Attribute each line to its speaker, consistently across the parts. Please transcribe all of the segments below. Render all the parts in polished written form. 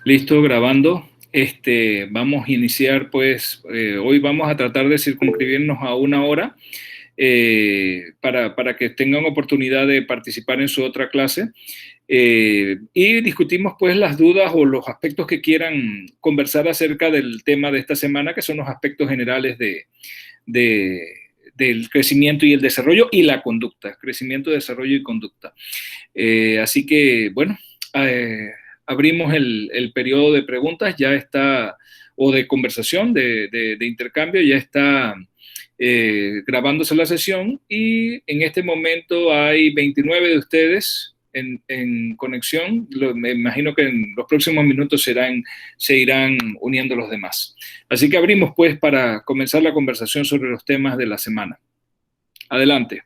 Speaker 1: Listo, grabando. Vamos a iniciar, pues, hoy vamos a tratar de circunscribirnos a una hora para que tengan oportunidad de participar en su otra clase. Y discutimos, pues, las dudas o los aspectos que quieran conversar acerca del tema de esta semana, que son los aspectos generales de- del crecimiento y el desarrollo y la conducta, crecimiento, desarrollo y conducta. Así que, bueno, eh, abrimos el periodo de preguntas, ya está, o de conversación, de intercambio, ya está grabándose la sesión y en este momento hay 29 de ustedes en conexión. Me imagino que en los próximos minutos se irán uniendo los demás. Así que abrimos pues para comenzar la conversación sobre los temas de la semana. Adelante.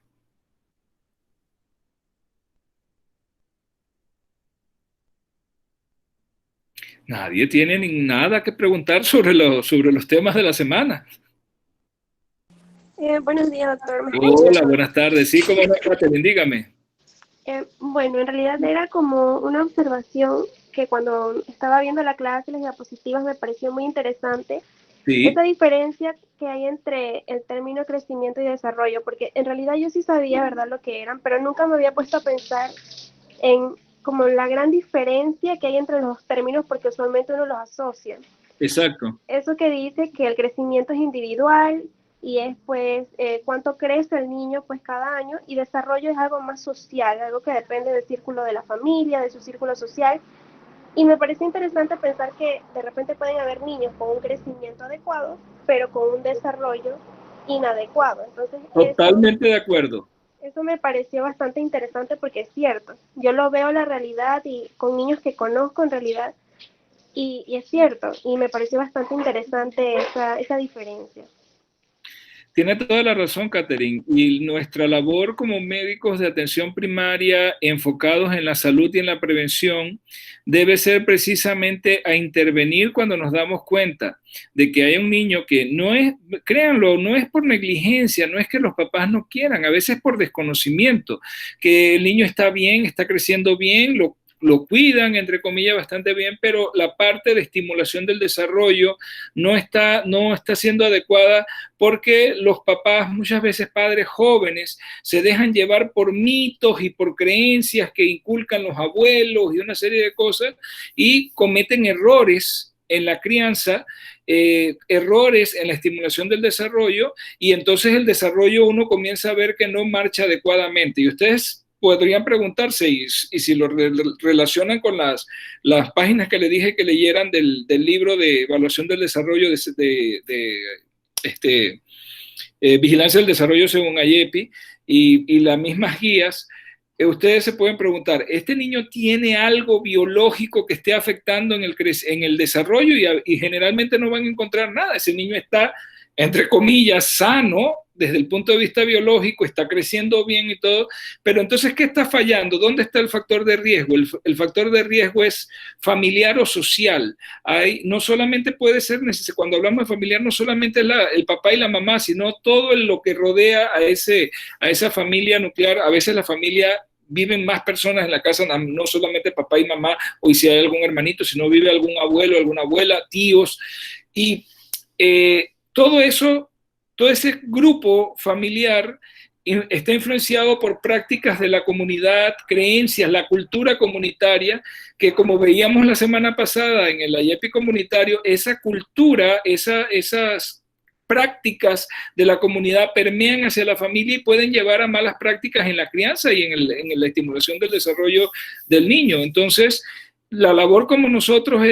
Speaker 1: Nadie tiene ni nada que preguntar sobre los temas de la semana.
Speaker 2: Buenos días, doctor. ¿Me escucha?
Speaker 1: Hola, buenas tardes. Sí, ¿cómo no, Catherine? Dígame.
Speaker 2: Bueno, en realidad era como una observación que cuando estaba viendo la clase, las diapositivas, me pareció muy interesante esa
Speaker 1: Sí,
Speaker 2: diferencia que hay entre el término crecimiento y desarrollo, porque en realidad yo sí sabía, ¿verdad?, lo que eran, pero nunca me había puesto a pensar en como la gran diferencia que hay entre los términos, porque usualmente uno los asocia.
Speaker 1: exacto.
Speaker 2: Eso que dice que el crecimiento es individual y es pues cuánto crece el niño pues cada año, y desarrollo es algo más social, algo que depende del círculo de la familia, de su círculo social. Y me parece interesante pensar que de repente pueden haber niños con un crecimiento adecuado, pero con un desarrollo inadecuado. Entonces
Speaker 1: Totalmente de acuerdo.
Speaker 2: eso me pareció bastante interesante porque es cierto. Yo lo veo la realidad y con niños que conozco en realidad, y es cierto, y me pareció bastante interesante esa diferencia.
Speaker 1: Tiene toda la razón, Catherine. Y nuestra labor como médicos de atención primaria enfocados en la salud y en la prevención debe ser precisamente a intervenir cuando nos damos cuenta de que hay un niño que no es, créanlo, no es por negligencia, no es que los papás no quieran, a veces por desconocimiento, que el niño está bien, está creciendo bien, lo cuidan, entre comillas, bastante bien, pero la parte de estimulación del desarrollo no está siendo adecuada porque los papás, muchas veces padres jóvenes, se dejan llevar por mitos y por creencias que inculcan los abuelos y una serie de cosas y cometen errores en la crianza, errores en la estimulación del desarrollo, y entonces el desarrollo uno comienza a ver que no marcha adecuadamente. Y ustedes podrían preguntarse, y si lo relacionan con las páginas que le dije que leyeran del libro de evaluación del desarrollo este, Vigilancia del Desarrollo según AYEPI y las mismas guías, ustedes se pueden preguntar, ¿este niño tiene algo biológico que esté afectando en el desarrollo? Y generalmente no van a encontrar nada. Ese niño está, entre comillas, sano desde el punto de vista biológico, está creciendo bien y todo, pero entonces, ¿qué está fallando? ¿Dónde está el factor de riesgo? El factor de riesgo es familiar o social. No solamente puede ser necesario, cuando hablamos de familiar, no solamente es el papá y la mamá, sino todo lo que rodea a esa familia nuclear. A veces la familia viven más personas en la casa, no solamente papá y mamá, o si hay algún hermanito, sino vive algún abuelo, alguna abuela, tíos, y todo eso, todo ese grupo familiar está influenciado por prácticas de la comunidad, creencias, la cultura comunitaria, que como veíamos la semana pasada en el IEPI comunitario, esa cultura, esas prácticas de la comunidad permean hacia la familia y pueden llevar a malas prácticas en la crianza y en la estimulación del desarrollo del niño. Entonces, la labor como nosotros,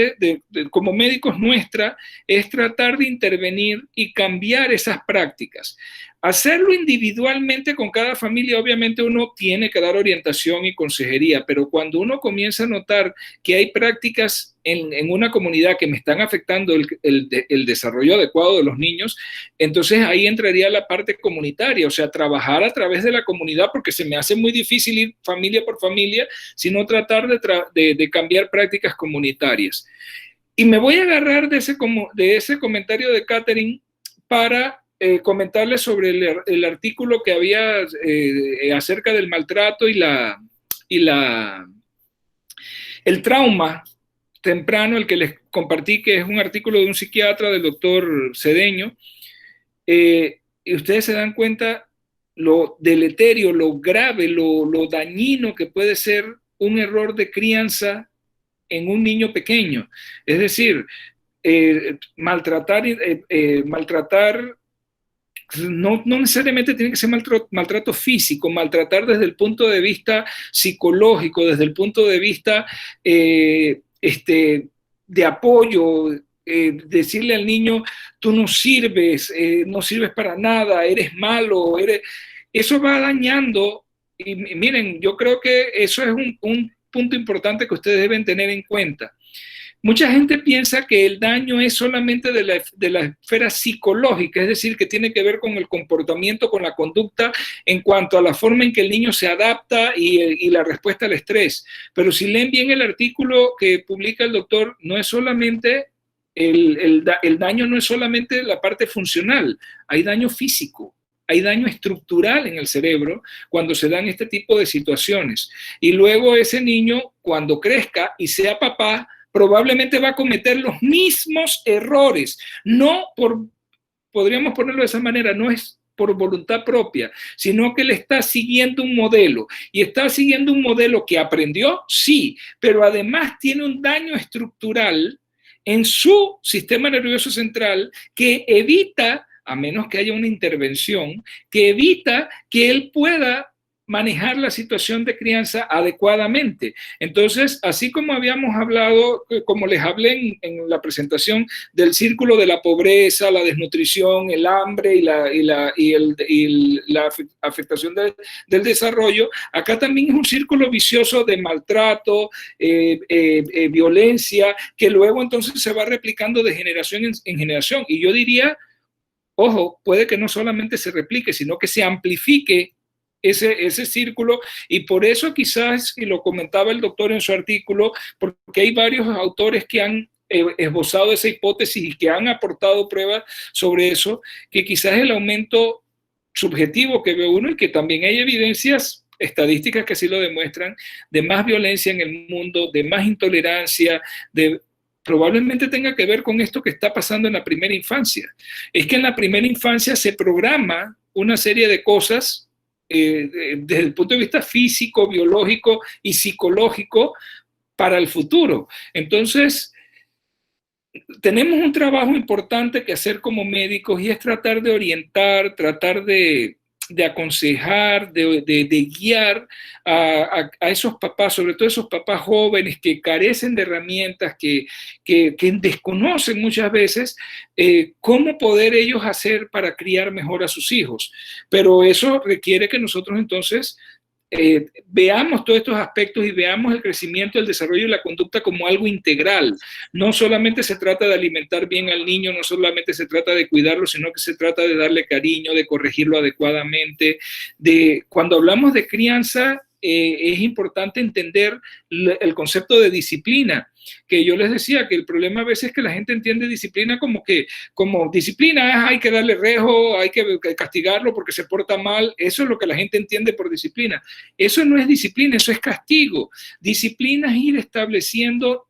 Speaker 1: como médicos nuestra, es tratar de intervenir y cambiar esas prácticas. Hacerlo individualmente con cada familia, obviamente uno tiene que dar orientación y consejería, pero cuando uno comienza a notar que hay prácticas en una comunidad que me están afectando el desarrollo adecuado de los niños, entonces ahí entraría la parte comunitaria, o sea, trabajar a través de la comunidad, porque se me hace muy difícil ir familia por familia, sino tratar de cambiar prácticas comunitarias. Y me voy a agarrar de ese comentario de Catherine para comentarles sobre el artículo que había acerca del maltrato y el trauma temprano, el que les compartí, que es un artículo de un psiquiatra, del doctor Cedeño, y ustedes se dan cuenta lo deleterio, lo grave, lo dañino que puede ser un error de crianza en un niño pequeño. Es decir, maltratar no necesariamente tiene que ser maltrato físico, maltratar desde el punto de vista psicológico, desde el punto de vista de apoyo, decirle al niño, tú no sirves para nada, eres malo, eso va dañando. Y miren, yo creo que eso es un punto importante que ustedes deben tener en cuenta. Mucha gente piensa que el daño es solamente de la esfera psicológica, es decir, que tiene que ver con el comportamiento, con la conducta, en cuanto a la forma en que el niño se adapta y la respuesta al estrés. Pero si leen bien el artículo que publica el doctor, no es solamente el daño, no es solamente la parte funcional, hay daño físico. Hay daño estructural en el cerebro cuando se dan este tipo de situaciones. Y luego ese niño, cuando crezca y sea papá, probablemente va a cometer los mismos errores. Podríamos ponerlo de esa manera, no es por voluntad propia, sino que le está siguiendo un modelo. Y está siguiendo un modelo que aprendió, sí, pero además tiene un daño estructural en su sistema nervioso central que evita, a menos que haya una intervención, que evita que él pueda manejar la situación de crianza adecuadamente. Entonces, así como habíamos hablado, como les hablé en la presentación del círculo de la pobreza, la desnutrición, el hambre y la afectación del desarrollo, acá también es un círculo vicioso de maltrato, violencia, que luego entonces se va replicando de generación en generación. Y yo diría, ojo, puede que no solamente se replique, sino que se amplifique ese círculo, y por eso quizás, y lo comentaba el doctor en su artículo, porque hay varios autores que han esbozado esa hipótesis y que han aportado pruebas sobre eso, que quizás el aumento subjetivo que ve uno, y que también hay evidencias estadísticas que así lo demuestran, de más violencia en el mundo, de más intolerancia, probablemente tenga que ver con esto que está pasando en la primera infancia. Es que en la primera infancia se programa una serie de cosas desde el punto de vista físico, biológico y psicológico para el futuro. Entonces, tenemos un trabajo importante que hacer como médicos, y es tratar de orientar, tratar de aconsejar, de guiar a esos papás, sobre todo esos papás jóvenes que carecen de herramientas, que desconocen muchas veces cómo poder ellos hacer para criar mejor a sus hijos. Pero eso requiere que nosotros entonces veamos todos estos aspectos y veamos el crecimiento, el desarrollo y la conducta como algo integral. No solamente se trata de alimentar bien al niño, no solamente se trata de cuidarlo, sino que se trata de darle cariño, de corregirlo adecuadamente. Cuando hablamos de crianza, es importante entender el concepto de disciplina, que yo les decía que el problema a veces es que la gente entiende disciplina como disciplina, hay que darle rejo, hay que castigarlo porque se porta mal. Eso es lo que la gente entiende por disciplina. Eso no es disciplina, eso es castigo. Disciplina es ir estableciendo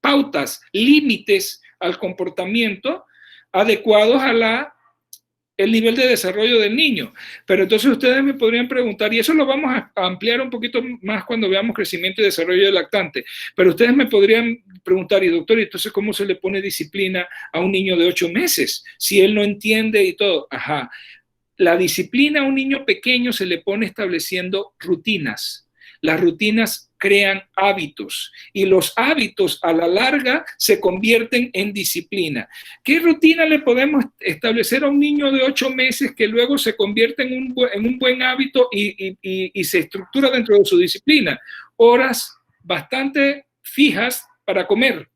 Speaker 1: pautas, límites al comportamiento adecuados a el nivel de desarrollo del niño. Pero entonces ustedes me podrían preguntar, y eso lo vamos a ampliar un poquito más cuando veamos crecimiento y desarrollo del lactante, pero ustedes me podrían preguntar, y doctor, ¿y entonces cómo se le pone disciplina a un niño de 8 meses? Si él no entiende y todo. Ajá. La disciplina a un niño pequeño se le pone estableciendo rutinas. Las rutinas crean hábitos, y los hábitos a la larga se convierten en disciplina. ¿Qué rutina le podemos establecer a un niño de 8 meses que luego se convierte en un buen hábito y se estructura dentro de su disciplina? Horas bastante fijas para comer,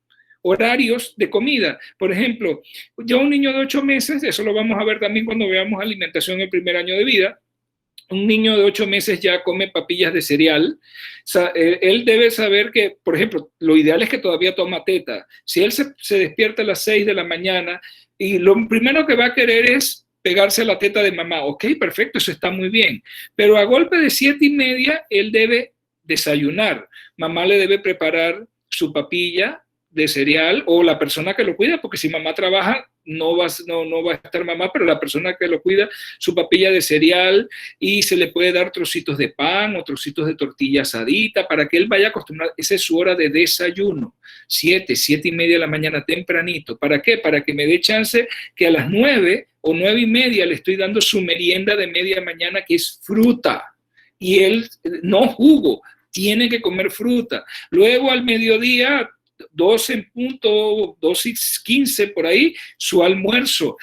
Speaker 1: horarios de comida. Por ejemplo, ya un niño de 8 meses, eso lo vamos a ver también cuando veamos alimentación en el primer año de vida. Un niño de 8 meses ya come papillas de cereal. O sea, él debe saber que, por ejemplo, lo ideal es que todavía toma teta. Si él se despierta a las 6 de la mañana y lo primero que va a querer es pegarse a la teta de mamá, ok, perfecto, eso está muy bien. Pero a golpe de 7:30, él debe desayunar. Mamá le debe preparar su papilla de cereal, o la persona que lo cuida, porque si mamá trabaja, no va a estar mamá, pero la persona que lo cuida, su papilla de cereal, y se le puede dar trocitos de pan o trocitos de tortilla asadita para que él vaya acostumbrado. Esa es su hora de desayuno, 7:30 de la mañana, tempranito. ¿Para qué? Para que me dé chance que a las 9 o 9:30 le estoy dando su merienda de media mañana, que es fruta, y él no jugo, tiene que comer fruta. Luego al mediodía, 12 en punto, 12:15 por ahí, su almuerzo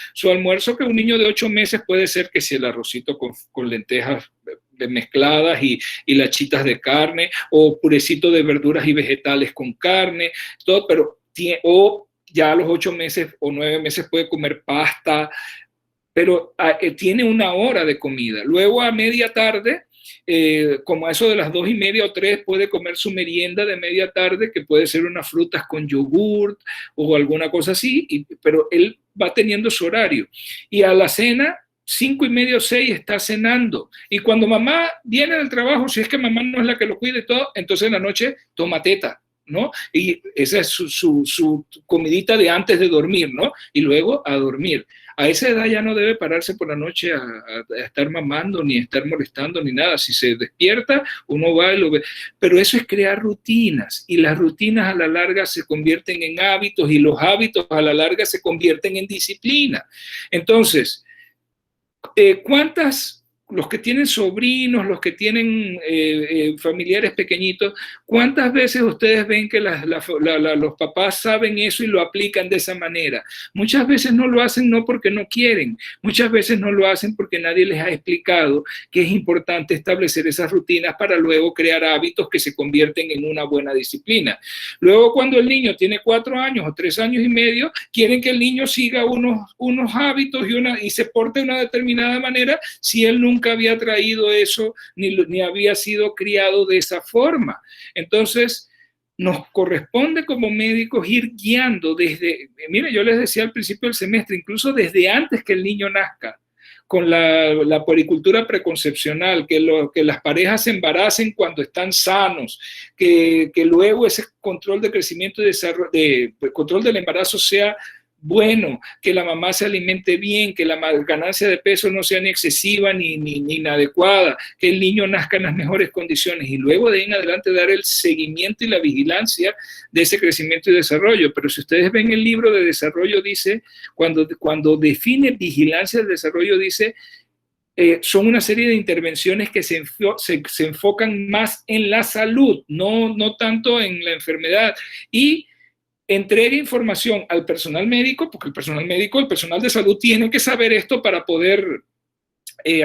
Speaker 1: que un niño de 8 meses puede ser que si el arrocito con lentejas mezcladas y lachitas de carne, o purecito de verduras y vegetales con carne, todo, pero o ya a los 8 meses o 9 meses puede comer pasta, pero tiene una hora de comida. Luego a media tarde, como a eso de las 2:30 o 3, puede comer su merienda de media tarde, que puede ser unas frutas con yogurt o alguna cosa así, pero él va teniendo su horario. Y a la cena, 5:30 o 6, está cenando. Y cuando mamá viene del trabajo, si es que mamá no es la que lo cuida y todo, entonces en la noche toma teta, ¿no? Y esa es su comidita de antes de dormir, ¿no? Y luego a dormir. A esa edad ya no debe pararse por la noche a estar mamando, ni estar molestando, ni nada. Si se despierta, uno va y lo ve. Pero eso es crear rutinas, y las rutinas a la larga se convierten en hábitos, y los hábitos a la larga se convierten en disciplina. Entonces, los que tienen sobrinos, los que tienen familiares pequeñitos, ¿cuántas veces ustedes ven que los papás saben eso y lo aplican de esa manera? Muchas veces no lo hacen no porque no quieren, muchas veces no lo hacen porque nadie les ha explicado que es importante establecer esas rutinas para luego crear hábitos que se convierten en una buena disciplina. Luego, cuando el niño tiene 4 años o 3 años y medio, quieren que el niño siga unos hábitos y se porte de una determinada manera, si él nunca había traído eso, ni había sido criado de esa forma. Entonces, nos corresponde como médicos ir guiando mire, yo les decía al principio del semestre, incluso desde antes que el niño nazca, con la puericultura preconcepcional, que las parejas se embaracen cuando están sanos, que luego ese control de crecimiento y desarrollo, control del embarazo sea bueno, que la mamá se alimente bien, que la ganancia de peso no sea ni excesiva ni inadecuada, que el niño nazca en las mejores condiciones, y luego de ahí en adelante dar el seguimiento y la vigilancia de ese crecimiento y desarrollo. Pero si ustedes ven el libro de desarrollo, dice, cuando define vigilancia del desarrollo, dice, son una serie de intervenciones que se enfocan más en la salud, no tanto en la enfermedad, y entregue información al personal médico, porque el personal de salud tiene que saber esto para poder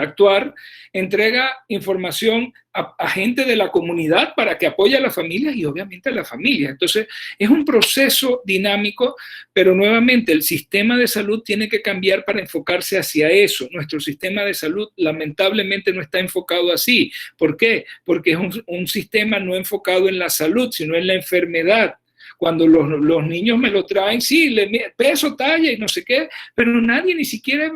Speaker 1: actuar. Entrega información a gente de la comunidad para que apoye a las familias, y obviamente a la familia. Entonces, es un proceso dinámico, pero nuevamente el sistema de salud tiene que cambiar para enfocarse hacia eso. Nuestro sistema de salud lamentablemente no está enfocado así. ¿Por qué? Porque es un sistema no enfocado en la salud, sino en la enfermedad. Cuando los niños me lo traen, sí, peso, talla y no sé qué, pero nadie ni siquiera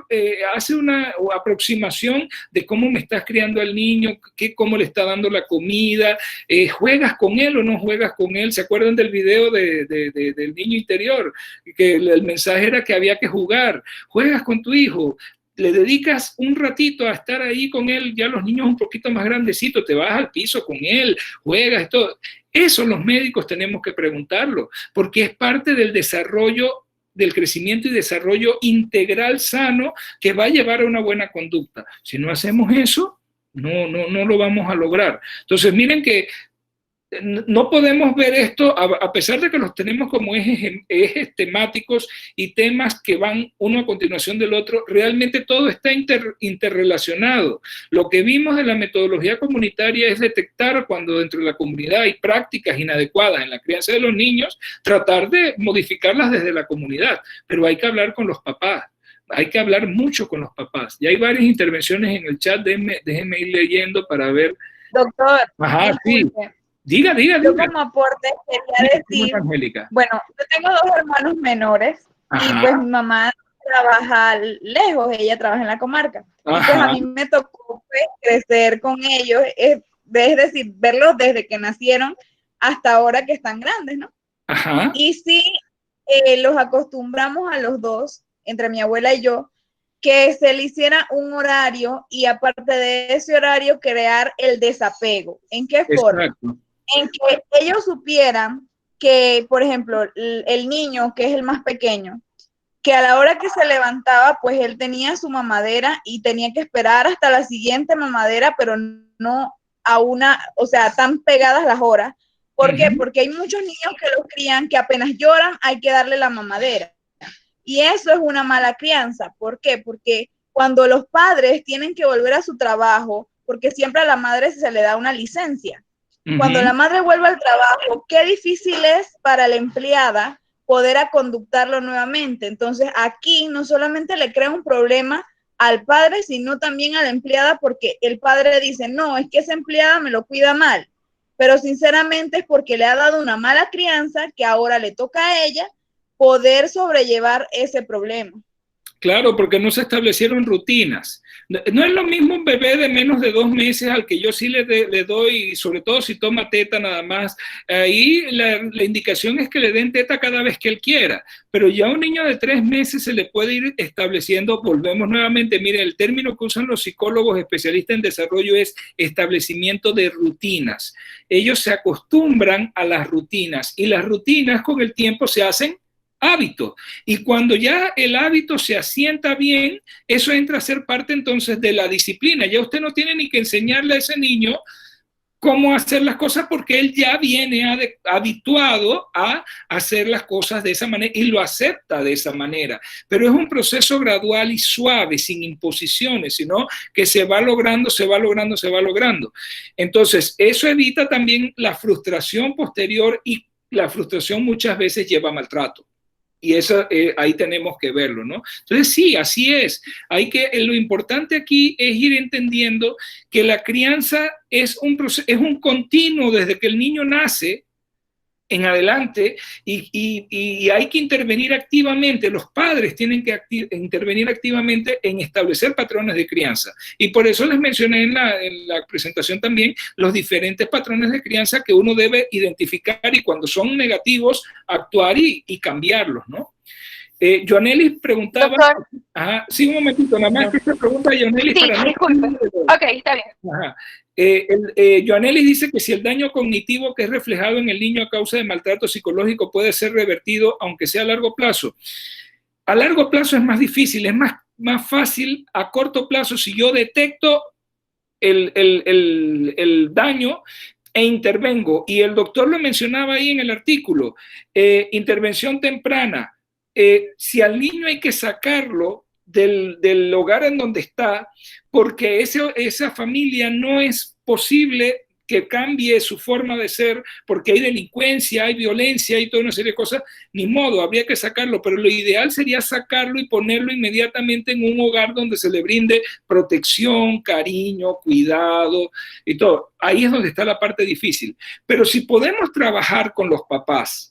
Speaker 1: hace una aproximación de cómo me estás criando al niño, cómo le está dando la comida, juegas con él o no juegas con él. ¿Se acuerdan del video del niño interior? Que el mensaje era que había que jugar. Juegas con tu hijo, le dedicas un ratito a estar ahí con él, ya los niños un poquito más grandecitos, te vas al piso con él, juegas, todo. Eso los médicos tenemos que preguntarlo, porque es parte del desarrollo, del crecimiento y desarrollo integral sano que va a llevar a una buena conducta. Si no hacemos eso, no lo vamos a lograr. Entonces, miren que no podemos ver esto, a pesar de que los tenemos como ejes temáticos y temas que van uno a continuación del otro, realmente todo está interrelacionado. Lo que vimos de la metodología comunitaria es detectar cuando dentro de la comunidad hay prácticas inadecuadas en la crianza de los niños, tratar de modificarlas desde la comunidad, pero hay que hablar con los papás. Hay que hablar mucho con los papás. Ya hay varias intervenciones en el chat, déjenme ir leyendo para ver.
Speaker 2: Doctor,
Speaker 1: ajá, sí. Diga.
Speaker 2: Yo como aporte quería decir,
Speaker 1: Angélica.
Speaker 2: Bueno, yo tengo 2 hermanos menores. Ajá. Y pues mi mamá trabaja lejos, ella trabaja en la comarca. Ajá. Y pues a mí me tocó pues, crecer con ellos, es decir, verlos desde que nacieron hasta ahora que están grandes, ¿no?
Speaker 1: Ajá.
Speaker 3: Y sí, los acostumbramos a los dos, entre mi abuela y yo, que se le hiciera un horario y aparte de ese horario crear el desapego. ¿En qué forma?
Speaker 1: Exacto.
Speaker 3: En que ellos supieran que, por ejemplo, el niño, que es el más pequeño, que a la hora que se levantaba, pues él tenía su mamadera y tenía que esperar hasta la siguiente mamadera, pero no a una, o sea, tan pegadas las horas. ¿Por qué? Porque hay muchos niños que los crían que apenas lloran hay que darle la mamadera. Y eso es una mala crianza. ¿Por qué? Porque cuando los padres tienen que volver a su trabajo, porque siempre a la madre se le da una licencia. Cuando la madre vuelve al trabajo, qué difícil es para la empleada poder conductarlo nuevamente. Entonces, aquí no solamente le crea un problema al padre, sino también a la empleada, porque el padre dice, no, es que esa empleada me lo cuida mal, pero sinceramente es porque le ha dado una mala crianza que ahora le toca a ella poder sobrellevar ese problema.
Speaker 1: Claro, porque no se establecieron rutinas. No es lo mismo un bebé de menos de 2 meses al que yo sí le doy, sobre todo si toma teta nada más. Ahí la indicación es que le den teta cada vez que él quiera, pero ya a un niño de 3 meses se le puede ir estableciendo, volvemos nuevamente, mire, el término que usan los psicólogos especialistas en desarrollo es establecimiento de rutinas. Ellos se acostumbran a las rutinas y las rutinas con el tiempo se hacen hábito. Y cuando ya el hábito se asienta bien, eso entra a ser parte entonces de la disciplina. Ya usted no tiene ni que enseñarle a ese niño cómo hacer las cosas porque él ya viene habituado a hacer las cosas de esa manera y lo acepta de esa manera. Pero es un proceso gradual y suave, sin imposiciones, sino que se va logrando, se va logrando, se va logrando. Entonces, eso evita también la frustración posterior y la frustración muchas veces lleva a maltrato. Y eso ahí tenemos que verlo, ¿no? Entonces sí, así es. Lo importante aquí es ir entendiendo que la crianza es un continuo desde que el niño nace en adelante y hay que intervenir activamente, los padres tienen que intervenir activamente en establecer patrones de crianza. Y por eso les mencioné en la presentación también los diferentes patrones de crianza que uno debe identificar y cuando son negativos, actuar y cambiarlos, ¿no? Joanelis preguntaba...
Speaker 2: Doctor.
Speaker 1: Ajá, sí, un momentito, nada más que esta pregunta, Joanelis,
Speaker 2: Sí,
Speaker 1: para
Speaker 2: disculpe. Ok, está bien.
Speaker 1: Ajá. Joanelis dice que si el daño cognitivo que es reflejado en el niño a causa de maltrato psicológico puede ser revertido, aunque sea a largo plazo. A largo plazo es más difícil, es más fácil a corto plazo si yo detecto el daño e intervengo. Y el doctor lo mencionaba ahí en el artículo, intervención temprana. Si al niño hay que sacarlo del hogar en donde está, porque esa familia no es posible que cambie su forma de ser, porque hay delincuencia, hay violencia, hay toda una serie de cosas, ni modo, habría que sacarlo, pero lo ideal sería sacarlo y ponerlo inmediatamente en un hogar donde se le brinde protección, cariño, cuidado y todo. Ahí es donde está la parte difícil. Pero si podemos trabajar con los papás,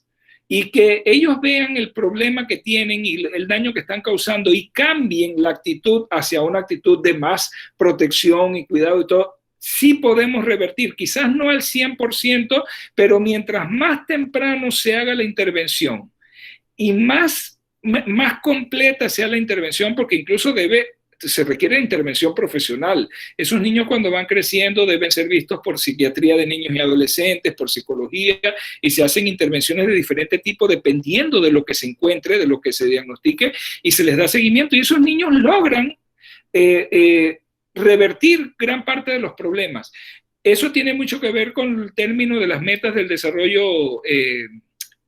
Speaker 1: y que ellos vean el problema que tienen y el daño que están causando y cambien la actitud hacia una actitud de más protección y cuidado y todo, sí podemos revertir, quizás no al 100%, pero mientras más temprano se haga la intervención y más completa sea la intervención, porque incluso se requiere intervención profesional. Esos niños cuando van creciendo deben ser vistos por psiquiatría de niños y adolescentes, por psicología, y se hacen intervenciones de diferente tipo dependiendo de lo que se encuentre, de lo que se diagnostique, y se les da seguimiento. Y esos niños logran revertir gran parte de los problemas. Eso tiene mucho que ver con el término de las metas del desarrollo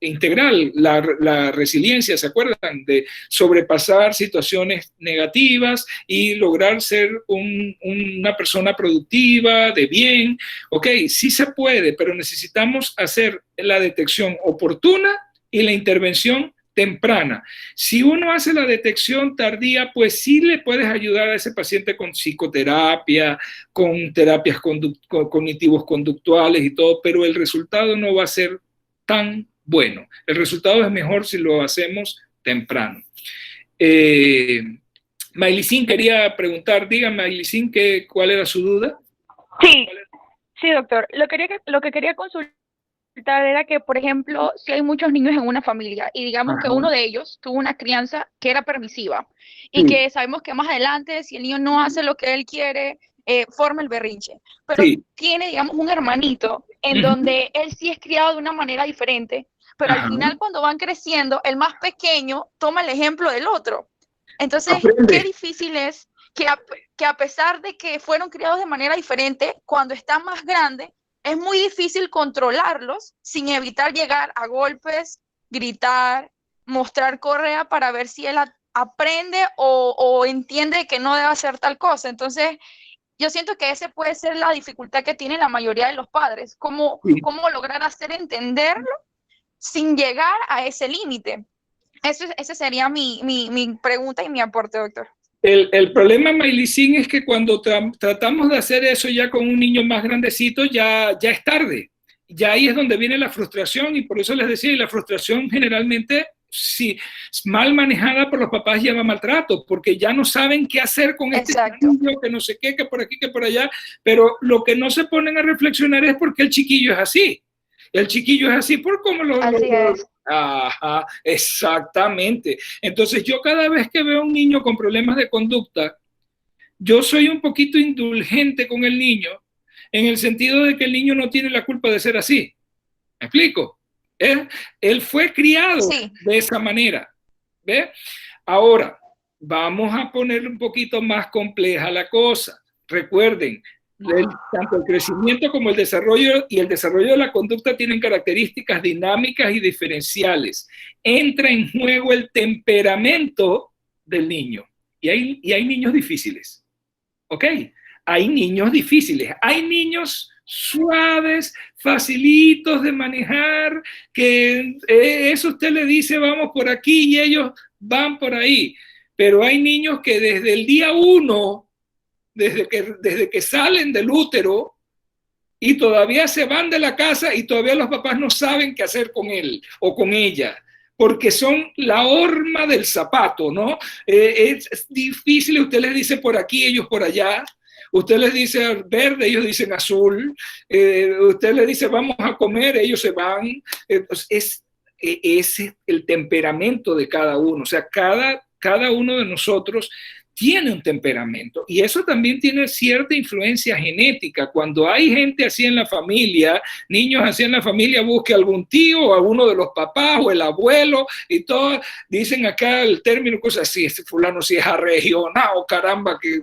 Speaker 1: integral, la resiliencia, ¿se acuerdan? De sobrepasar situaciones negativas y lograr ser una persona productiva, de bien. Ok, sí se puede, pero necesitamos hacer la detección oportuna y la intervención temprana. Si uno hace la detección tardía, pues sí le puedes ayudar a ese paciente con psicoterapia, con terapias cognitivos conductuales y todo, pero el resultado no va a ser tan bueno. El resultado es mejor si lo hacemos temprano. Maylicín quería preguntar, dígame Maylicín, ¿cuál era su duda?
Speaker 4: Sí, sí, doctor. Lo que quería consultar tal era que, por ejemplo, si hay muchos niños en una familia y digamos que
Speaker 1: Ajá,
Speaker 4: uno de ellos tuvo una crianza que era permisiva y
Speaker 1: sí,
Speaker 4: que sabemos que más adelante, si el niño no hace lo que él quiere, forma el berrinche, pero
Speaker 1: sí,
Speaker 4: tiene, digamos, un hermanito en
Speaker 1: ujú,
Speaker 4: donde él sí es criado de una manera diferente, pero al
Speaker 1: ajá,
Speaker 4: final cuando van creciendo, el más pequeño toma el ejemplo del otro. Entonces, qué
Speaker 1: aprende.
Speaker 4: difícil es que a pesar de que fueron criados de manera diferente, cuando están más grandes, es muy difícil controlarlos sin evitar llegar a golpes, gritar, mostrar correa para ver si él aprende o entiende que no debe hacer tal cosa. Entonces, yo siento que ese puede ser la dificultad que tiene la mayoría de los padres,
Speaker 1: Sí.
Speaker 4: cómo lograr hacer entenderlo sin llegar a ese límite. Ese sería mi pregunta y mi aporte, doctor.
Speaker 1: El problema, Mailicín, es que cuando tratamos de hacer eso ya con un niño más grandecito, ya es tarde. Ya ahí es donde viene la frustración y por eso les decía, y la frustración generalmente, si mal manejada por los papás, lleva maltrato, porque ya no saben qué hacer con este
Speaker 4: Exacto.
Speaker 1: chiquillo, que no sé qué, que por aquí, que por allá, pero lo que no se ponen a reflexionar es por qué el chiquillo es así. El chiquillo es así por cómo
Speaker 2: Así es.
Speaker 1: Ajá, exactamente. Entonces yo cada vez que veo a un niño con problemas de conducta, yo soy un poquito indulgente con el niño, en el sentido de que el niño no tiene la culpa de ser así. ¿Me explico? Él fue criado
Speaker 4: Sí,
Speaker 1: de esa manera. ¿Ve? Ahora, vamos a poner un poquito más compleja la cosa. Recuerden, tanto el crecimiento como el desarrollo y el desarrollo de la conducta tienen características dinámicas y diferenciales. Entra en juego el temperamento del niño. Y hay niños difíciles. ¿Ok? Hay niños difíciles. Hay niños suaves, facilitos de manejar, que eso usted le dice vamos por aquí y ellos van por ahí. Pero hay niños que desde el día uno, desde que salen del útero y todavía se van de la casa y todavía los papás no saben qué hacer con él o con ella, porque son la horma del zapato, ¿no? Es difícil, usted les dice por aquí, ellos por allá, usted les dice verde, ellos dicen azul, usted les dice vamos a comer, ellos se van, pues es el temperamento de cada uno, o sea, cada uno de nosotros tiene un temperamento y eso también tiene cierta influencia genética. Cuando hay gente así en la familia, niños así en la familia, busque algún tío o alguno de los papás o el abuelo y todo, dicen acá el término, cosas así, este fulano sí es arregionado, caramba, que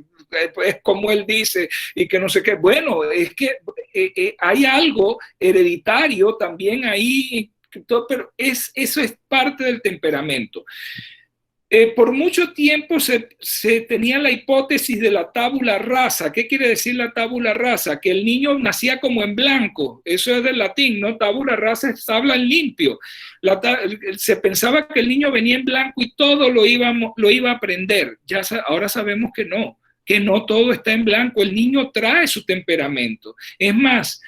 Speaker 1: es como él dice y que no sé qué. Bueno, es que hay algo hereditario también ahí, pero eso es parte del temperamento. Por mucho tiempo se tenía la hipótesis de la tabula rasa. ¿Qué quiere decir la tabula rasa? Que el niño nacía como en blanco. Eso es del latín, ¿no? Tabula rasa es habla en limpio. Se pensaba que el niño venía en blanco y todo lo iba a aprender. Ahora sabemos que no todo está en blanco. El niño trae su temperamento. Es más,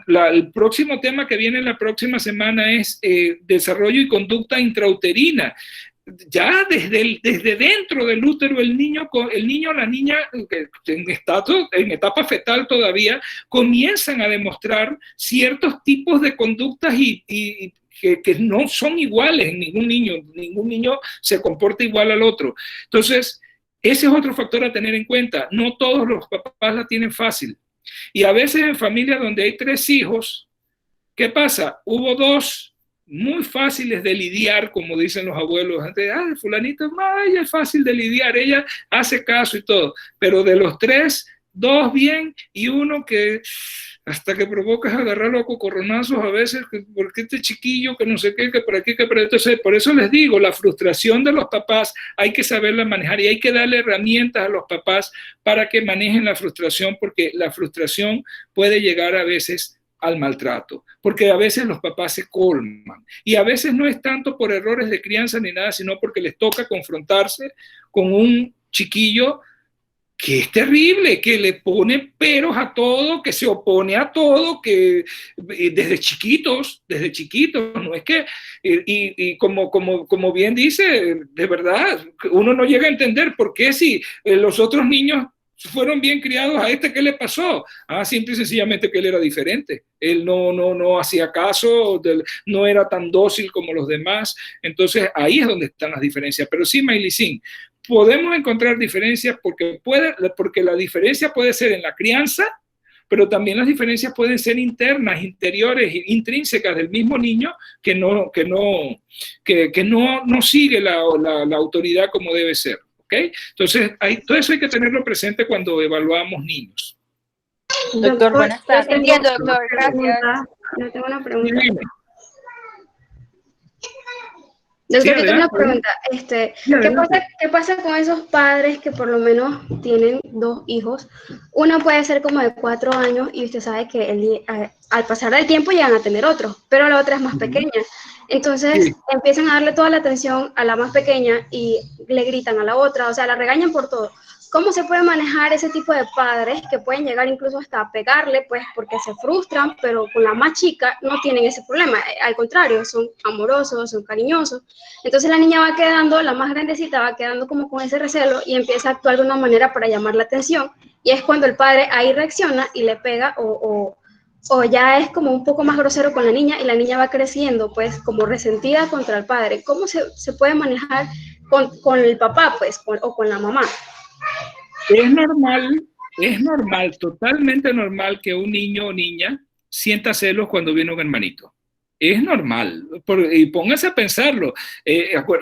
Speaker 1: el próximo tema que viene la próxima semana es desarrollo y conducta intrauterina. Ya desde dentro del útero el niño o la niña en etapa fetal todavía comienzan a demostrar ciertos tipos de conductas y que no son iguales en ningún niño se comporta igual al otro. Entonces, ese es otro factor a tener en cuenta. No todos los papás la tienen fácil. Y a veces en familias donde hay 3 hijos, ¿qué pasa? Hubo 2 muy fáciles de lidiar, como dicen los abuelos. Antes, fulanito, ella es fácil de lidiar, ella hace caso y todo. Pero de los 3, 2 bien y uno que hasta que provocas agarrarlo a cocorronazos a veces, porque este chiquillo que no sé qué, que por aquí, que por ahí. Entonces, por eso les digo, la frustración de los papás hay que saberla manejar y hay que darle herramientas a los papás para que manejen la frustración, porque la frustración puede llegar a veces al maltrato, porque a veces los papás se colman y a veces no es tanto por errores de crianza ni nada, sino porque les toca confrontarse con un chiquillo que es terrible, que le pone peros a todo, que se opone a todo, que desde chiquitos, no es que, y como bien dice, de verdad, uno no llega a entender por qué si los otros niños fueron bien criados, ¿a este qué le pasó? Simple y sencillamente que él era diferente. Él no hacía caso, no era tan dócil como los demás. Entonces, ahí es donde están las diferencias. Pero sí, Maylicín, podemos encontrar diferencias porque la diferencia puede ser en la crianza, pero también las diferencias pueden ser internas, interiores, intrínsecas del mismo niño que no sigue la autoridad como debe ser. ¿Okay? Entonces, todo eso hay que tenerlo presente cuando evaluamos niños.
Speaker 4: Doctor, buenas tardes.
Speaker 2: Entiendo,
Speaker 4: doctor, gracias.
Speaker 2: Yo tengo una pregunta.
Speaker 1: Dime.
Speaker 2: Doctor,
Speaker 1: Sí,
Speaker 2: yo tengo una pregunta. ¿Qué pasa con esos padres que por lo menos tienen 2 hijos? Uno puede ser como de 4 años y usted sabe que al pasar del tiempo llegan a tener otro, pero la otra es más pequeña. Entonces empiezan a darle toda la atención a la más pequeña y le gritan a la otra, o sea, la regañan por todo. ¿Cómo se puede manejar ese tipo de padres que pueden llegar incluso hasta a pegarle, pues porque se frustran, pero con la más chica no tienen ese problema? Al contrario, son amorosos, son cariñosos. Entonces la niña va quedando, la más grandecita va quedando como con ese recelo y empieza a actuar de una manera para llamar la atención. Y es cuando el padre ahí reacciona y le pega o ya es como un poco más grosero con la niña y la niña va creciendo pues como resentida contra el padre. ¿Cómo se puede manejar con el papá pues o con la mamá?
Speaker 1: Es normal, totalmente normal que un niño o niña sienta celos cuando viene un hermanito. Es normal, y pónganse a pensarlo.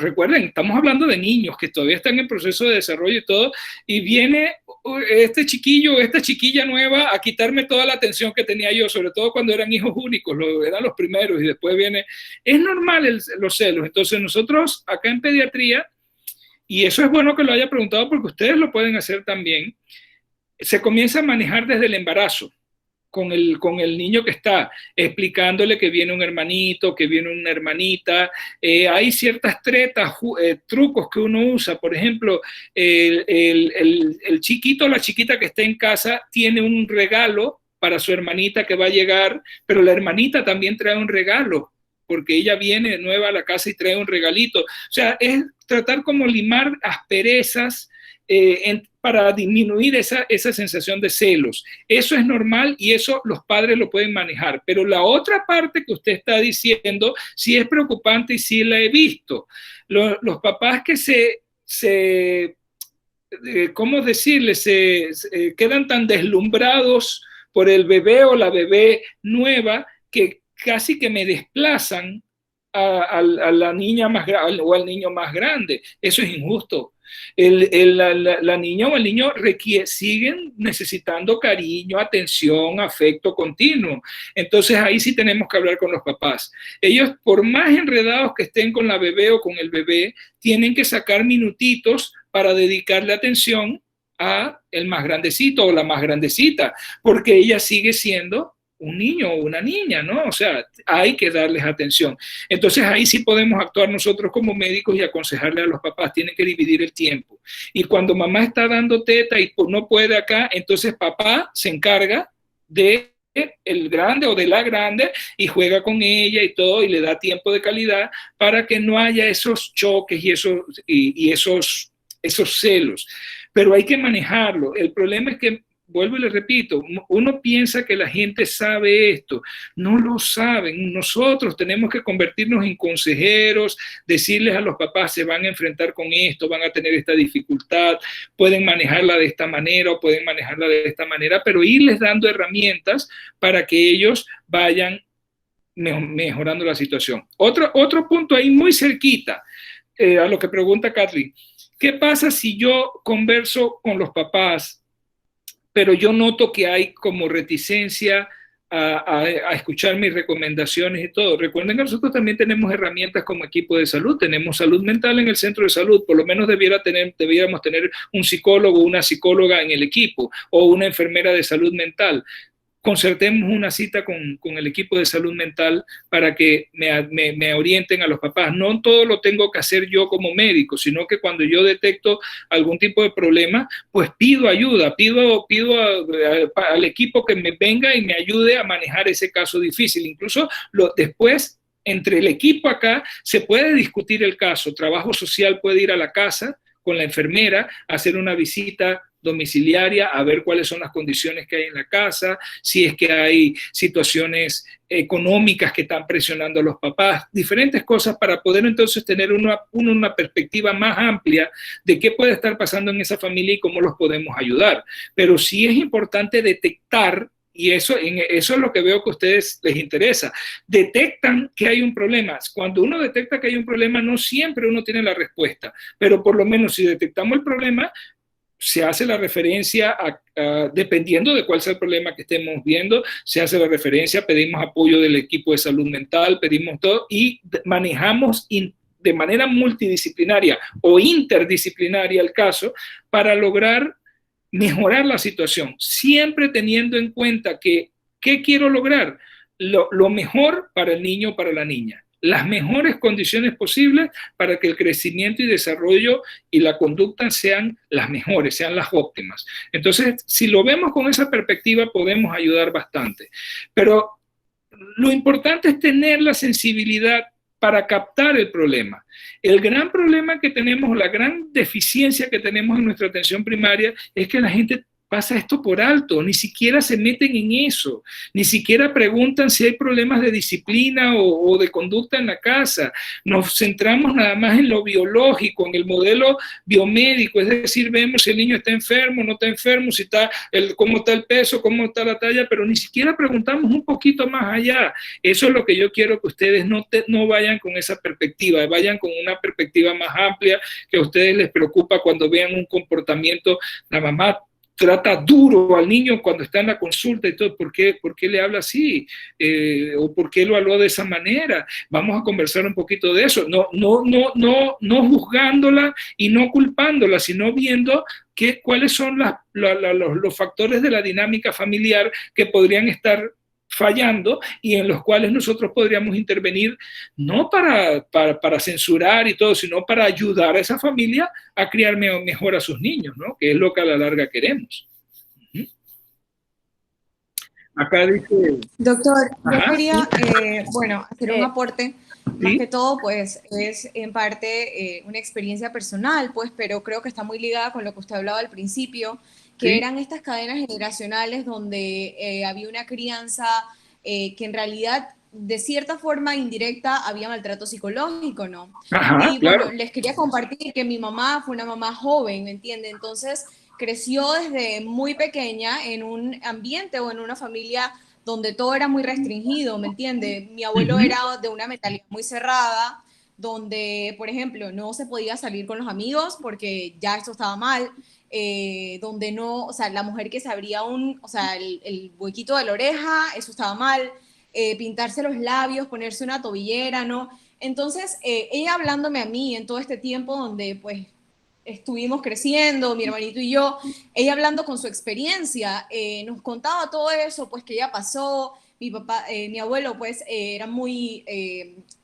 Speaker 1: Recuerden, estamos hablando de niños que todavía están en proceso de desarrollo y todo, y viene este chiquillo, esta chiquilla nueva a quitarme toda la atención que tenía yo, sobre todo cuando eran hijos únicos, eran los primeros, y después viene. Es normal los celos. Entonces nosotros acá en pediatría, y eso es bueno que lo haya preguntado porque ustedes lo pueden hacer también, se comienza a manejar desde el embarazo con el niño que está, explicándole que viene un hermanito, que viene una hermanita. Hay ciertas tretas, trucos que uno usa. Por ejemplo, el chiquito o la chiquita que está en casa tiene un regalo para su hermanita que va a llegar, pero la hermanita también trae un regalo, porque ella viene de nueva a la casa y trae un regalito. O sea, es tratar como limar asperezas para disminuir esa sensación de celos. Eso es normal y eso los padres lo pueden manejar. Pero la otra parte que usted está diciendo sí es preocupante y sí la he visto. Los papás que ¿cómo decirles? Se quedan tan deslumbrados por el bebé o la bebé nueva que casi que me desplazan a la niña más grande o al niño más grande. Eso es injusto. La niña o el niño siguen necesitando cariño, atención, afecto continuo. Entonces ahí sí tenemos que hablar con los papás. Ellos, por más enredados que estén con la bebé o con el bebé, tienen que sacar minutitos para dedicarle atención a el más grandecito o la más grandecita, porque ella sigue siendo un niño o una niña, ¿no? O sea, hay que darles atención. Entonces ahí sí podemos actuar nosotros como médicos y aconsejarle a los papás, tienen que dividir el tiempo. Y cuando mamá está dando teta y no puede acá, entonces papá se encarga de el grande o de la grande y juega con ella y todo y le da tiempo de calidad para que no haya esos choques y esos celos. Pero hay que manejarlo. El problema es que, vuelvo y le repito, uno piensa que la gente sabe esto, no lo saben. Nosotros tenemos que convertirnos en consejeros, decirles a los papás, se van a enfrentar con esto, van a tener esta dificultad, pueden manejarla de esta manera o pueden manejarla de esta manera, pero irles dando herramientas para que ellos vayan mejorando la situación. Otro punto ahí muy cerquita a lo que pregunta Kathleen. ¿Qué pasa si yo converso con los papás, pero yo noto que hay como reticencia a escuchar mis recomendaciones y todo? Recuerden que nosotros también tenemos herramientas como equipo de salud, tenemos salud mental en el centro de salud, por lo menos debiéramos tener un psicólogo o una psicóloga en el equipo o una enfermera de salud mental. Concertemos una cita con el equipo de salud mental para que me orienten a los papás. No todo lo tengo que hacer yo como médico, sino que cuando yo detecto algún tipo de problema, pues pido ayuda, pido al equipo que me venga y me ayude a manejar ese caso difícil. Incluso después, entre el equipo acá, se puede discutir el caso. Trabajo social puede ir a la casa con la enfermera, hacer una visita domiciliaria a ver cuáles son las condiciones que hay en la casa, si es que hay situaciones económicas que están presionando a los papás, diferentes cosas para poder entonces tener una perspectiva más amplia de qué puede estar pasando en esa familia y cómo los podemos ayudar. Pero sí es importante detectar, y eso es lo que veo que a ustedes les interesa, detectan que hay un problema. Cuando uno detecta que hay un problema, no siempre uno tiene la respuesta, pero por lo menos si detectamos el problema, se hace la referencia dependiendo de cuál sea el problema que estemos viendo, se hace la referencia, pedimos apoyo del equipo de salud mental, pedimos todo y manejamos de manera multidisciplinaria o interdisciplinaria el caso para lograr mejorar la situación, siempre teniendo en cuenta que, ¿qué quiero lograr? Lo mejor para el niño o para la niña, las mejores condiciones posibles para que el crecimiento y desarrollo y la conducta sean las mejores, sean las óptimas. Entonces, si lo vemos con esa perspectiva, podemos ayudar bastante. Pero lo importante es tener la sensibilidad para captar el problema. El gran problema que tenemos, la gran deficiencia que tenemos en nuestra atención primaria es que la gente pasa esto por alto, ni siquiera se meten en eso, ni siquiera preguntan si hay problemas de disciplina o de conducta en la casa. Nos centramos nada más en lo biológico, en el modelo biomédico, es decir, vemos si el niño está enfermo, no está enfermo, si está cómo está el peso, cómo está la talla, pero ni siquiera preguntamos un poquito más allá. Eso es lo que yo quiero que ustedes no vayan con esa perspectiva, vayan con una perspectiva más amplia, que a ustedes les preocupa cuando vean un comportamiento, la mamá trata duro al niño cuando está en la consulta y todo, ¿por qué le habla así? ¿O por qué lo habló de esa manera? Vamos a conversar un poquito de eso, no juzgándola y no culpándola, sino viendo cuáles son los factores de la dinámica familiar que podrían estar fallando y en los cuales nosotros podríamos intervenir, no para censurar y todo, sino para ayudar a esa familia a criar mejor a sus niños, ¿no? Que es lo que a la larga queremos. Acá dice...
Speaker 5: Doctor,
Speaker 1: Ajá,
Speaker 5: yo quería,
Speaker 1: sí.
Speaker 5: hacer un aporte. Más que todo, pues, es en parte una experiencia personal, pues, pero creo que está muy ligada con lo que usted hablaba al principio, que eran estas cadenas generacionales donde había una crianza que en realidad, de cierta forma indirecta, había maltrato psicológico, ¿no?
Speaker 1: Ajá,
Speaker 5: y
Speaker 1: claro.
Speaker 5: bueno, les quería compartir que mi mamá fue una mamá joven, ¿me entiende? Entonces, creció desde muy pequeña en un ambiente o en una familia donde todo era muy restringido, ¿me entiende? Mi abuelo era de una mentalidad muy cerrada, donde, por ejemplo, no se podía salir con los amigos porque ya esto estaba mal, donde no, o sea, la mujer que se abría el huequito de la oreja, eso estaba mal, pintarse los labios, ponerse una tobillera, ¿no? Entonces, ella hablándome a mí en todo este tiempo donde, pues, estuvimos creciendo, mi hermanito y yo, ella hablando con su experiencia, nos contaba todo eso, pues que ya pasó, mi papá, mi abuelo, pues era muy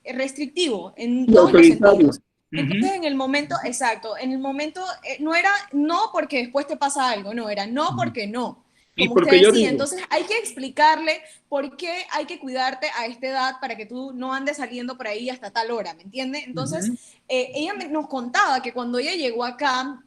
Speaker 5: restrictivo en todos los sentidos. Entonces, en el momento, exacto, en el momento no era no porque después te pasa algo, no, era no porque no. Como usted decía, entonces hay que explicarle por qué hay que cuidarte a esta edad para que tú no andes saliendo por ahí hasta tal hora, ¿me entiende? Entonces, ella nos contaba que cuando ella llegó acá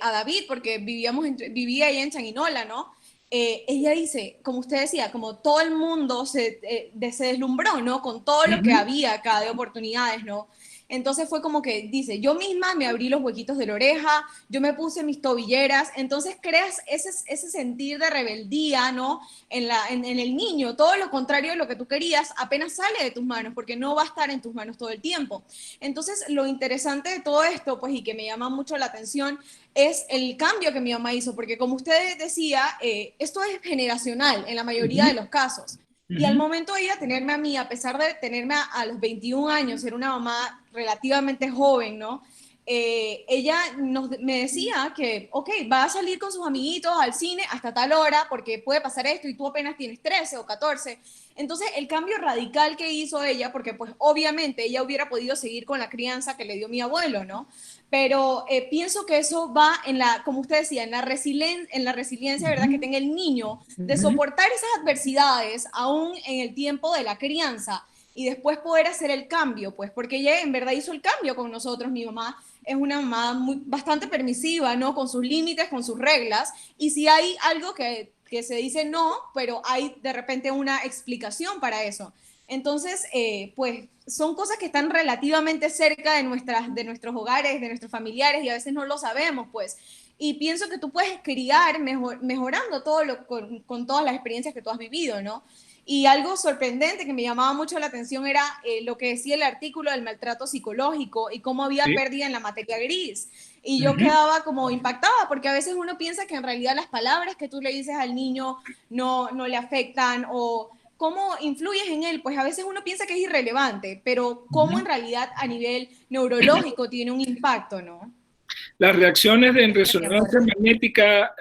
Speaker 5: a David, porque vivía ahí en Changuinola, ¿no? Ella dice, como usted decía, como todo el mundo se deslumbró, ¿no? Con todo lo que había acá de oportunidades, ¿no? Entonces fue como que dice, yo misma me abrí los huequitos de la oreja, yo me puse mis tobilleras, entonces creas ese sentir de rebeldía, ¿no? En el niño, todo lo contrario de lo que tú querías, apenas sale de tus manos, porque no va a estar en tus manos todo el tiempo. Entonces, lo interesante de todo esto, pues, y que me llama mucho la atención, es el cambio que mi mamá hizo, porque como usted decía, esto es generacional en la mayoría de los casos. Y al momento de ella tenerme a mí, a pesar de tenerme a los 21 años, ser una mamá relativamente joven, ¿no? Ella me decía que, ok, va a salir con sus amiguitos al cine hasta tal hora porque puede pasar esto y tú apenas tienes 13 o 14. Entonces, el cambio radical que hizo ella, porque pues obviamente ella hubiera podido seguir con la crianza que le dio mi abuelo, ¿no? Pero pienso que eso va en como usted decía, en la resiliencia, ¿verdad? Que tenga el niño de soportar esas adversidades aún en el tiempo de la crianza y después poder hacer el cambio, pues, porque ella en verdad hizo el cambio con nosotros. Mi mamá es una mamá bastante permisiva, ¿no? Con sus límites, con sus reglas, y si hay algo que se dice no, pero hay de repente una explicación para eso. Entonces, pues son cosas que están relativamente cerca de nuestros hogares, de nuestros familiares, y a veces no lo sabemos, pues. Y pienso que tú puedes criar mejorando con todas las experiencias que tú has vivido, ¿no? Y algo sorprendente que me llamaba mucho la atención era lo que decía el artículo del maltrato psicológico y cómo había
Speaker 1: Sí.
Speaker 5: pérdida en la materia gris. Y yo quedaba como impactada, porque a veces uno piensa que en realidad las palabras que tú le dices al niño no le afectan, o cómo influyes en él, pues a veces uno piensa que es irrelevante, pero cómo en realidad a nivel neurológico tiene un impacto, ¿no?
Speaker 1: Las reacciones en
Speaker 5: Bien
Speaker 1: resonancia
Speaker 5: fuerte.
Speaker 1: magnética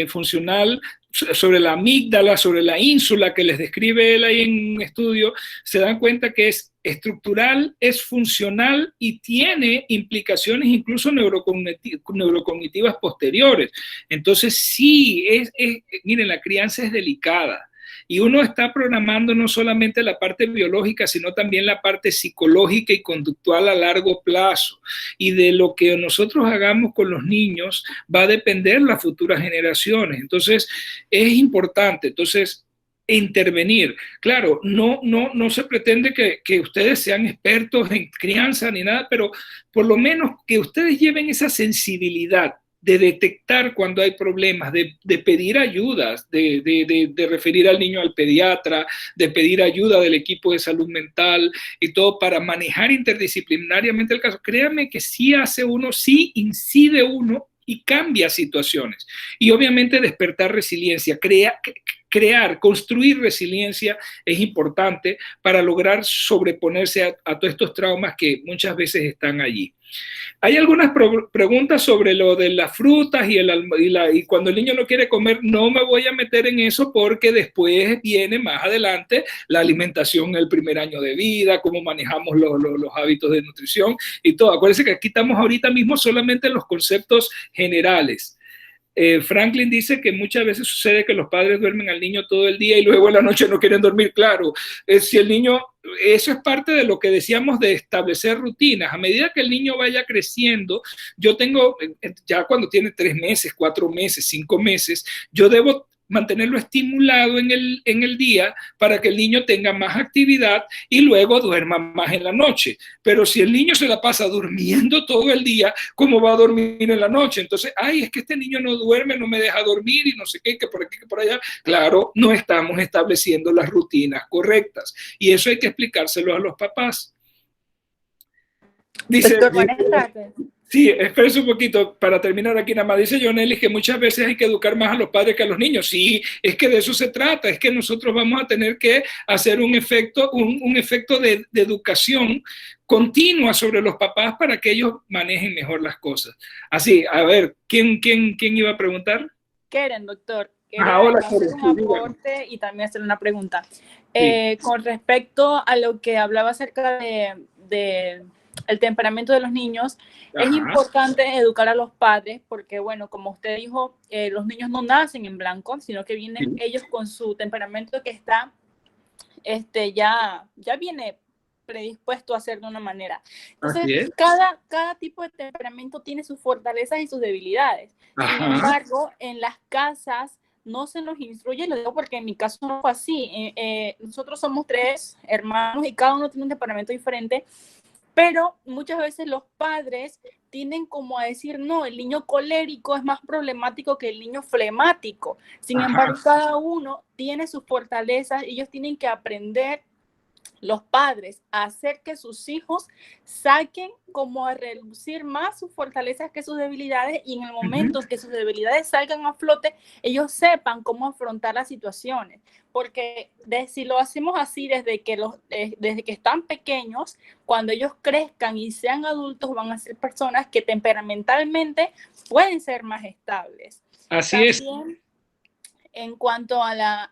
Speaker 1: funcional sobre la amígdala, sobre la ínsula que les describe él ahí en un estudio, se dan cuenta que es estructural, es funcional y tiene implicaciones incluso neurocognitivas posteriores. Entonces sí, miren, la crianza es delicada. Y uno está programando no solamente la parte biológica, sino también la parte psicológica y conductual a largo plazo. Y de lo que nosotros hagamos con los niños va a depender las futuras generaciones. Entonces, es importante. Entonces, intervenir. Claro, no se pretende que ustedes sean expertos en crianza ni nada, pero por lo menos que ustedes lleven esa sensibilidad de detectar cuando hay problemas, de pedir ayudas, de referir al niño al pediatra, de pedir ayuda del equipo de salud mental y todo para manejar interdisciplinariamente el caso. Créanme que sí hace uno, sí incide uno y cambia situaciones. Y obviamente despertar resiliencia, crear, construir resiliencia es importante para lograr sobreponerse a todos estos traumas que muchas veces están allí. Hay algunas preguntas sobre lo de las frutas y cuando el niño no quiere comer. No me voy a meter en eso porque después viene más adelante la alimentación en el primer año de vida, cómo manejamos los hábitos de nutrición y todo. Acuérdense que aquí estamos ahorita mismo solamente en los conceptos generales. Franklin dice que muchas veces sucede que los padres duermen al niño todo el día y luego en la noche no quieren dormir. Claro, si el niño, eso es parte de lo que decíamos de establecer rutinas. A medida que el niño vaya creciendo, yo tengo, ya cuando tiene 3 meses, 4 meses, 5 meses, yo debo mantenerlo estimulado en el día para que el niño tenga más actividad y luego duerma más en la noche. Pero si el niño se la pasa durmiendo todo el día, ¿cómo va a dormir en la noche? Entonces, ay, es que este niño no duerme, no me deja dormir y no sé qué, que por aquí, que por allá. Claro, no estamos estableciendo las rutinas correctas y eso hay que explicárselo a los papás. Dice,
Speaker 6: Doctor, buenas tardes.
Speaker 1: sí, espérese un poquito para terminar aquí nada más. Dice Jonelis que muchas veces hay que educar más a los padres que a los niños. Sí, es que de eso se trata, es que nosotros vamos a tener que hacer un efecto de educación continua sobre los papás para que ellos manejen mejor las cosas. Así, a ver, ¿quién iba a preguntar?
Speaker 6: Keren, doctor.
Speaker 1: Hola,
Speaker 6: Hacer
Speaker 1: Keren,
Speaker 6: un
Speaker 1: sí, dígame.
Speaker 6: aporte y también hacer una pregunta.
Speaker 1: Sí.
Speaker 6: Con respecto a lo que hablaba acerca de el temperamento de los niños,
Speaker 1: Ajá.
Speaker 6: es importante educar a los padres porque, bueno, como usted dijo, los niños no nacen en blanco, sino que vienen ellos con su temperamento que está, ya viene predispuesto a hacer de una manera. Entonces, cada tipo de temperamento tiene sus fortalezas y sus debilidades.
Speaker 1: Ajá.
Speaker 6: Sin embargo, en las casas no se nos instruye, lo digo porque en mi caso no fue así. Nosotros somos 3 hermanos y cada uno tiene un temperamento diferente, pero muchas veces los padres tienden como a decir, no, el niño colérico es más problemático que el niño flemático. Sin embargo, cada uno tiene sus fortalezas y ellos tienen que aprender, los padres, a hacer que sus hijos saquen como a relucir más sus fortalezas que sus debilidades, y en el momento que sus debilidades salgan a flote, ellos sepan cómo afrontar las situaciones. Porque si lo hacemos así desde que están pequeños, cuando ellos crezcan y sean adultos, van a ser personas que temperamentalmente pueden ser más estables.
Speaker 1: Así
Speaker 6: También,
Speaker 1: es.
Speaker 6: en cuanto a la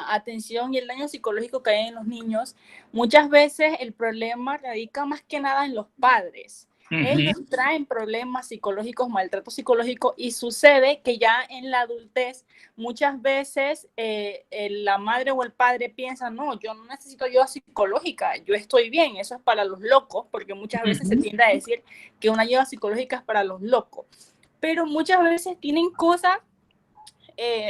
Speaker 6: atención y el daño psicológico que hay en los niños, muchas veces el problema radica más que nada en los padres. Ellos traen problemas psicológicos, maltrato psicológico, y sucede que ya en la adultez muchas veces la madre o el padre piensa, no, yo no necesito ayuda psicológica, yo estoy bien, eso es para los locos, porque muchas veces se tiende a decir que una ayuda psicológica es para los locos, pero muchas veces tienen cosas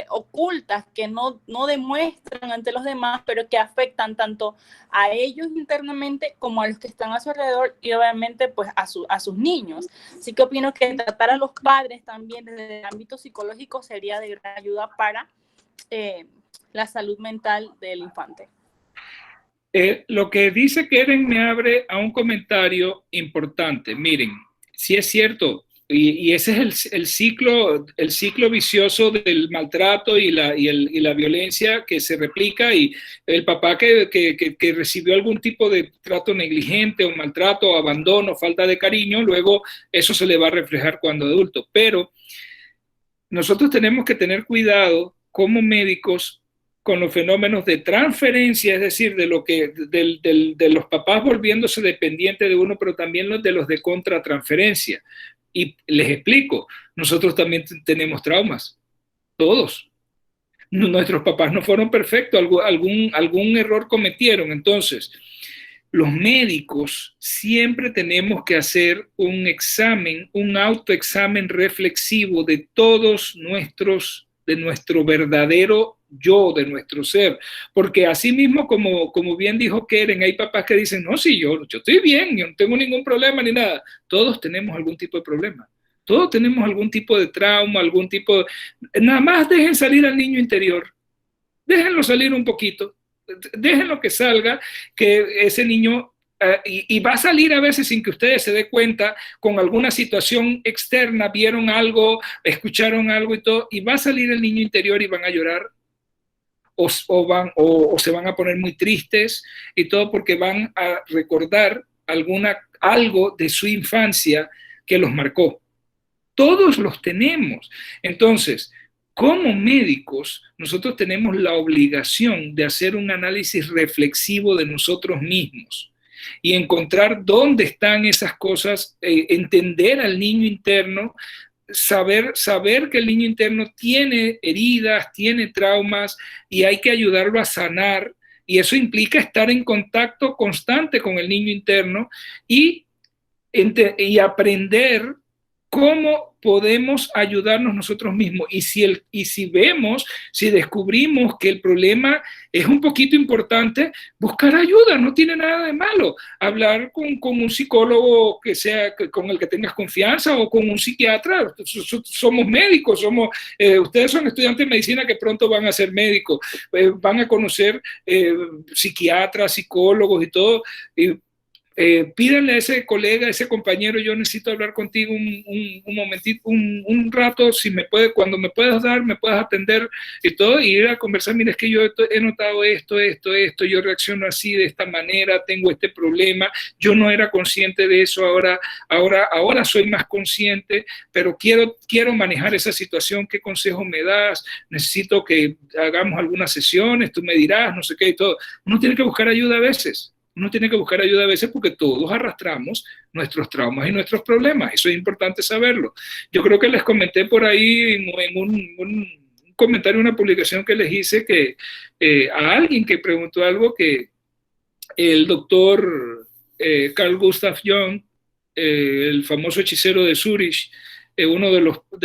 Speaker 6: ocultas que no demuestran ante los demás, pero que afectan tanto a ellos internamente como a los que están a su alrededor y obviamente pues a sus niños. Así que opino que tratar a los padres también desde el ámbito psicológico sería de gran ayuda para la salud mental del infante.
Speaker 1: Lo que dice Keren me abre a un comentario importante. Miren, sí es cierto, y ese es el ciclo vicioso del maltrato y la violencia que se replica, y el papá que recibió algún tipo de trato negligente o maltrato, o abandono, falta de cariño, luego eso se le va a reflejar cuando adulto. Pero nosotros tenemos que tener cuidado como médicos con los fenómenos de transferencia, es decir, de los papás volviéndose dependientes de uno, pero también de los de contratransferencia. Y les explico, nosotros también tenemos traumas, todos. Nuestros papás no fueron perfectos, algún error cometieron. Entonces, los médicos siempre tenemos que hacer un examen, un autoexamen reflexivo de nuestro verdadero yo, de nuestro ser, porque así mismo, como bien dijo Keren, hay papás que dicen, no, sí, yo estoy bien, yo no tengo ningún problema ni nada. Todos tenemos algún tipo de problema, todos tenemos algún tipo de trauma, algún tipo de... Nada más dejen salir al niño interior, déjenlo salir un poquito, déjenlo que salga, que ese niño... y va a salir a veces sin que ustedes se den cuenta, con alguna situación externa, vieron algo, escucharon algo y todo, y va a salir el niño interior y van a llorar, o se van a poner muy tristes y todo, porque van a recordar algo de su infancia que los marcó. Todos los tenemos. Entonces, como médicos, nosotros tenemos la obligación de hacer un análisis reflexivo de nosotros mismos y encontrar dónde están esas cosas, entender al niño interno, saber que el niño interno tiene heridas, tiene traumas, y hay que ayudarlo a sanar, y eso implica estar en contacto constante con el niño interno y aprender cómo podemos ayudarnos nosotros mismos. Y si descubrimos que el problema es un poquito importante, buscar ayuda, no tiene nada de malo. Hablar con un psicólogo con el que tengas confianza, o con un psiquiatra. Somos médicos, ustedes son estudiantes de medicina que pronto van a ser médicos, van a conocer psiquiatras, psicólogos y todo. Pídanle a ese colega, a ese compañero, yo necesito hablar contigo un momentito, un rato, cuando me puedas atender y todo, y ir a conversar. Mira, es que yo he notado esto, yo reacciono así, de esta manera, tengo este problema, yo no era consciente de eso, ahora soy más consciente, pero quiero manejar esa situación. ¿Qué consejo me das? Necesito que hagamos algunas sesiones, tú me dirás, no sé qué y todo. Uno tiene que buscar ayuda a veces. Porque todos arrastramos nuestros traumas y nuestros problemas. Eso es importante saberlo. Yo creo que les comenté por ahí en un comentario, una publicación que les hice, que a alguien que preguntó algo, que el doctor Carl Gustav Jung, el famoso hechicero de Zurich, uno de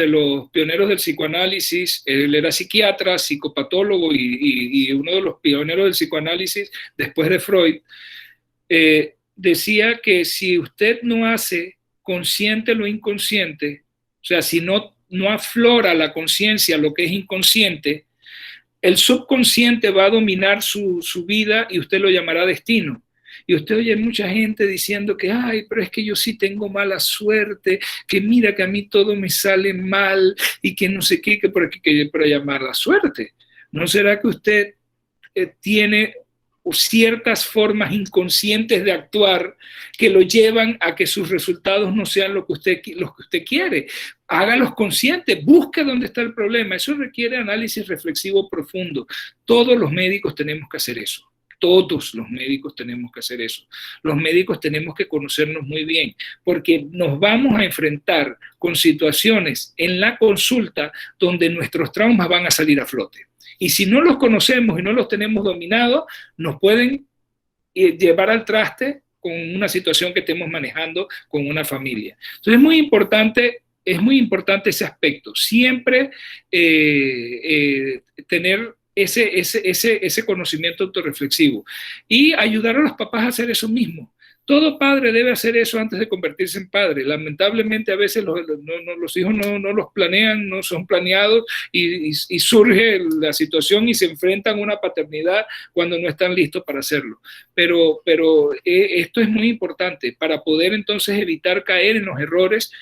Speaker 1: los pioneros del psicoanálisis, él era psiquiatra, psicopatólogo y uno de los pioneros del psicoanálisis después de Freud, decía que si usted no hace consciente lo inconsciente, o sea, si no aflora la conciencia lo que es inconsciente, el subconsciente va a dominar su vida y usted lo llamará destino. Y usted oye mucha gente diciendo que, ay, pero es que yo sí tengo mala suerte, que mira que a mí todo me sale mal y que no sé qué, que para llamarla suerte. ¿No será que usted tiene ciertas formas inconscientes de actuar que lo llevan a que sus resultados no sean los que usted quiere? Hágalos conscientes, busque dónde está el problema. Eso requiere análisis reflexivo profundo. Todos los médicos tenemos que hacer eso. Todos los médicos tenemos que hacer eso. Los médicos tenemos que conocernos muy bien, porque nos vamos a enfrentar con situaciones en la consulta donde nuestros traumas van a salir a flote. Y si no los conocemos y no los tenemos dominados, nos pueden llevar al traste con una situación que estemos manejando con una familia. Entonces es muy importante ese aspecto. Siempre tener ese conocimiento autorreflexivo y ayudar a los papás a hacer eso mismo. Todo padre debe hacer eso antes de convertirse en padre. Lamentablemente a veces los hijos no los planean, no son planeados y surge la situación y se enfrentan a una paternidad cuando no están listos para hacerlo. Pero esto es muy importante para poder entonces evitar caer en los errores,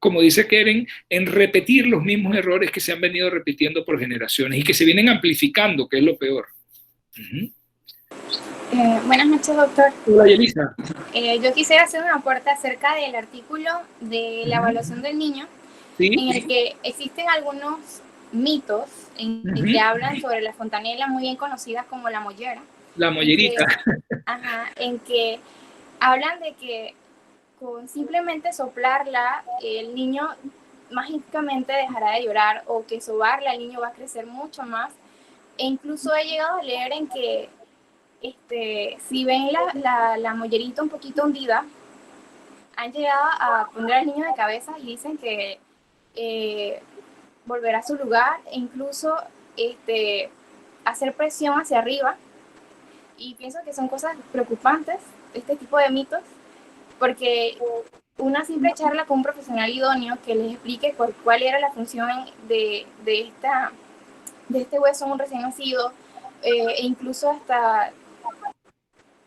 Speaker 1: como dice Keren, en repetir los mismos errores que se han venido repitiendo por generaciones y que se vienen amplificando, que es lo peor.
Speaker 7: Buenas noches, doctor.
Speaker 1: Hola, Yelisa.
Speaker 7: Yo quisiera hacer un aporte acerca del artículo de la evaluación del niño,
Speaker 1: ¿Sí?
Speaker 7: en el que existen algunos mitos en el que hablan sobre la fontanela, muy bien conocida como la mollera.
Speaker 1: La mollerita.
Speaker 7: En que hablan de que con simplemente soplarla, el niño mágicamente dejará de llorar, o que sobarla, el niño va a crecer mucho más. E incluso he llegado a leer en que si ven la mollerita un poquito hundida, han llegado a poner al niño de cabeza y dicen que volverá a su lugar, e incluso hacer presión hacia arriba. Y pienso que son cosas preocupantes, este tipo de mitos, porque una simple charla con un profesional idóneo que les explique cuál era la función de este hueso en un recién nacido, e incluso hasta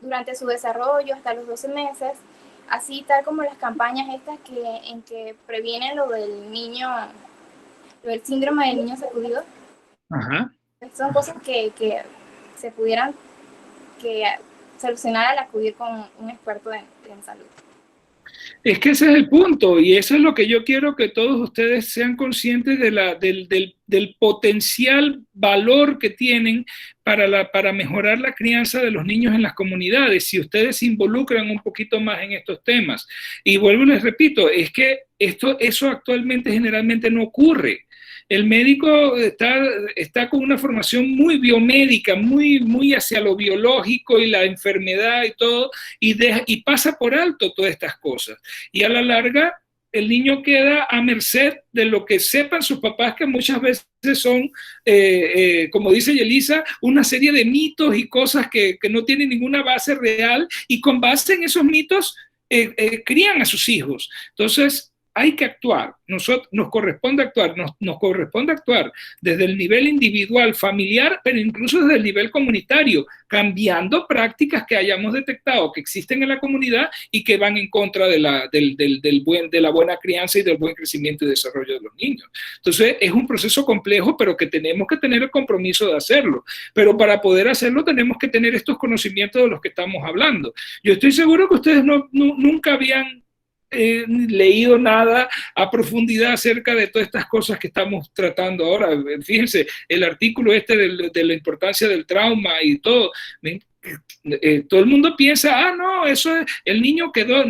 Speaker 7: durante su desarrollo, hasta los 12 meses, así tal como las campañas estas en que previenen lo del síndrome del niño sacudido.
Speaker 1: Ajá.
Speaker 7: Son cosas que se pudieran solucionar al acudir con un experto en salud.
Speaker 1: Es que ese es el punto, y eso es lo que yo quiero que todos ustedes sean conscientes del potencial valor que tienen para mejorar la crianza de los niños en las comunidades, si ustedes se involucran un poquito más en estos temas. Y vuelvo y les repito, es que eso actualmente generalmente no ocurre. El médico está con una formación muy biomédica, muy hacia lo biológico y la enfermedad y todo, y pasa por alto todas estas cosas. Y a la larga, el niño queda a merced de lo que sepan sus papás, que muchas veces son, como dice Yelisa, una serie de mitos y cosas que no tienen ninguna base real, y con base en esos mitos crían a sus hijos. Entonces, hay que actuar, nos corresponde actuar, nos corresponde actuar desde el nivel individual, familiar, pero incluso desde el nivel comunitario, cambiando prácticas que hayamos detectado que existen en la comunidad y que van en contra de la buena crianza y del buen crecimiento y desarrollo de los niños. Entonces, es un proceso complejo, pero que tenemos que tener el compromiso de hacerlo. Pero para poder hacerlo, tenemos que tener estos conocimientos de los que estamos hablando. Yo estoy seguro que ustedes nunca habían leído nada a profundidad acerca de todas estas cosas que estamos tratando ahora. Fíjense, el artículo de la importancia del trauma y todo. Todo el mundo piensa, no, eso es, el niño quedó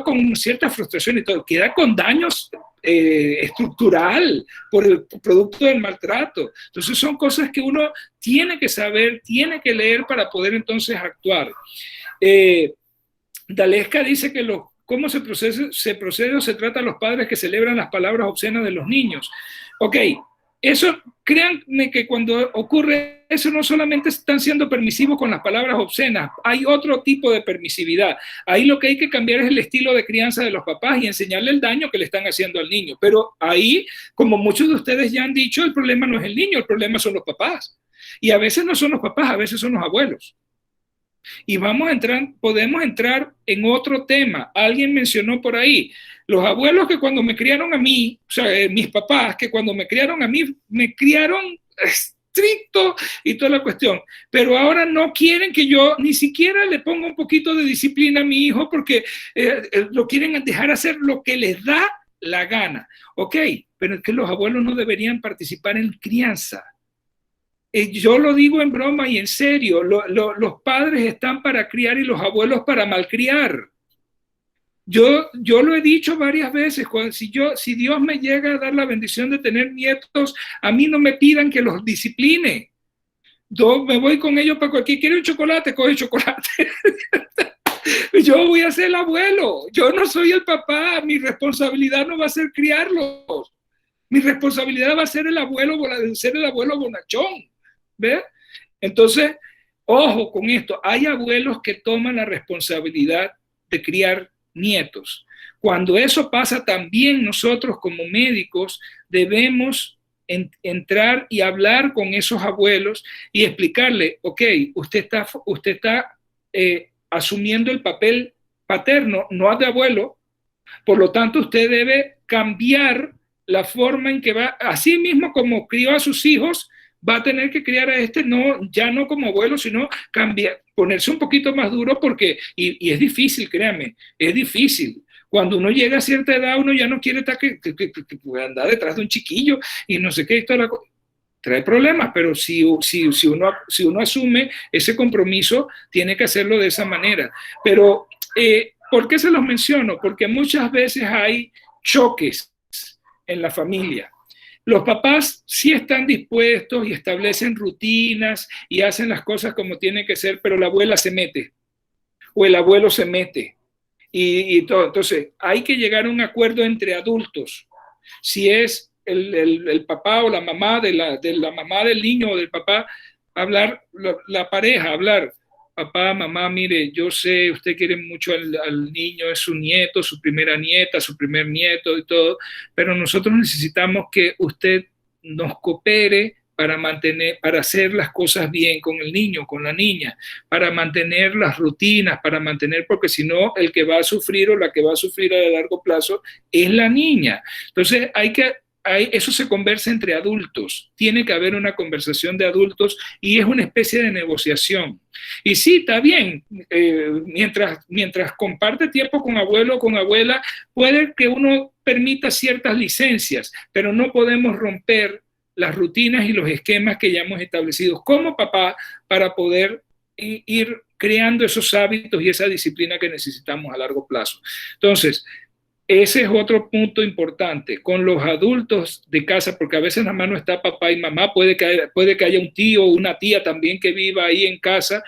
Speaker 1: con cierta frustración y todo, queda con daños estructural por el producto del maltrato. Entonces son cosas que uno tiene que saber, tiene que leer para poder entonces actuar. Dalesca dice que ¿cómo se procede o se trata a los padres que celebran las palabras obscenas de los niños? Ok, eso, créanme que cuando ocurre eso, no solamente están siendo permisivos con las palabras obscenas, hay otro tipo de permisividad. Ahí lo que hay que cambiar es el estilo de crianza de los papás y enseñarle el daño que le están haciendo al niño. Pero ahí, como muchos de ustedes ya han dicho, el problema no es el niño, el problema son los papás. Y a veces no son los papás, a veces son los abuelos. Y podemos entrar en otro tema. Alguien mencionó por ahí, los abuelos que cuando me criaron a mí, o sea, mis papás que cuando me criaron a mí, me criaron estricto y toda la cuestión, pero ahora no quieren que yo ni siquiera le ponga un poquito de disciplina a mi hijo porque lo quieren dejar hacer lo que les da la gana. Ok, pero es que los abuelos no deberían participar en crianza. Yo lo digo en broma y en serio, los padres están para criar y los abuelos para malcriar. Yo lo he dicho varias veces, si Dios me llega a dar la bendición de tener nietos, a mí no me pidan que los discipline. Yo me voy con ellos para cualquier, quiere un chocolate, coge chocolate. Yo voy a ser el abuelo, yo no soy el papá, mi responsabilidad no va a ser criarlos. Mi responsabilidad va a ser ser el abuelo bonachón, ¿ves? Entonces, ojo con esto, hay abuelos que toman la responsabilidad de criar nietos. Cuando eso pasa, también nosotros como médicos debemos entrar y hablar con esos abuelos y explicarle, ok, usted está asumiendo el papel paterno, no de abuelo, por lo tanto usted debe cambiar la forma en que va, así mismo como crió a sus hijos, va a tener que criar a ya no como abuelo, sino cambiar, ponerse un poquito más duro porque, y es difícil, créanme, es difícil. Cuando uno llega a cierta edad, uno ya no quiere estar que andar detrás de un chiquillo y no sé qué, esto trae problemas, pero si uno asume ese compromiso, tiene que hacerlo de esa manera. Pero, ¿por qué se los menciono? Porque muchas veces hay choques en la familia. Los papás sí están dispuestos y establecen rutinas y hacen las cosas como tienen que ser, pero la abuela se mete o el abuelo se mete y todo. Entonces, hay que llegar a un acuerdo entre adultos. Si es el papá o la mamá de la mamá del niño o del papá, hablar, la pareja, hablar. Papá, mamá, mire, yo sé, usted quiere mucho al niño, es su nieto, su primera nieta, su primer nieto y todo, pero nosotros necesitamos que usted nos coopere para hacer las cosas bien con el niño, con la niña, para mantener las rutinas, porque si no, el que va a sufrir o la que va a sufrir a largo plazo es la niña. Entonces, eso se conversa entre adultos, tiene que haber una conversación de adultos y es una especie de negociación. Y sí, está bien, mientras comparte tiempo con abuelo o con abuela, puede que uno permita ciertas licencias, pero no podemos romper las rutinas y los esquemas que ya hemos establecido como papá para poder ir creando esos hábitos y esa disciplina que necesitamos a largo plazo. Entonces, ese es otro punto importante con los adultos de casa, porque a veces nada más no está papá y mamá, puede que haya un tío o una tía también que viva ahí en casa.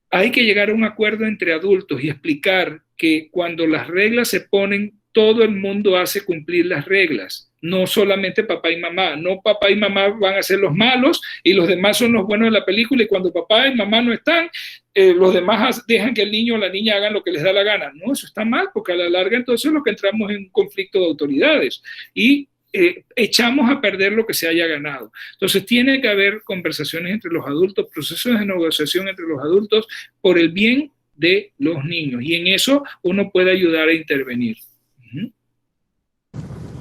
Speaker 1: Hay que llegar a un acuerdo entre adultos y explicar que cuando las reglas se ponen, todo el mundo hace cumplir las reglas, no solamente papá y mamá. No papá y mamá van a ser los malos y los demás son los buenos de la película, y cuando papá y mamá no están, los demás dejan que el niño o la niña hagan lo que les da la gana. No, eso está mal, porque a la larga entonces lo que entramos en un conflicto de autoridades y echamos a perder lo que se haya ganado. Entonces tiene que haber conversaciones entre los adultos, procesos de negociación entre los adultos por el bien de los niños, y en eso uno puede ayudar a intervenir.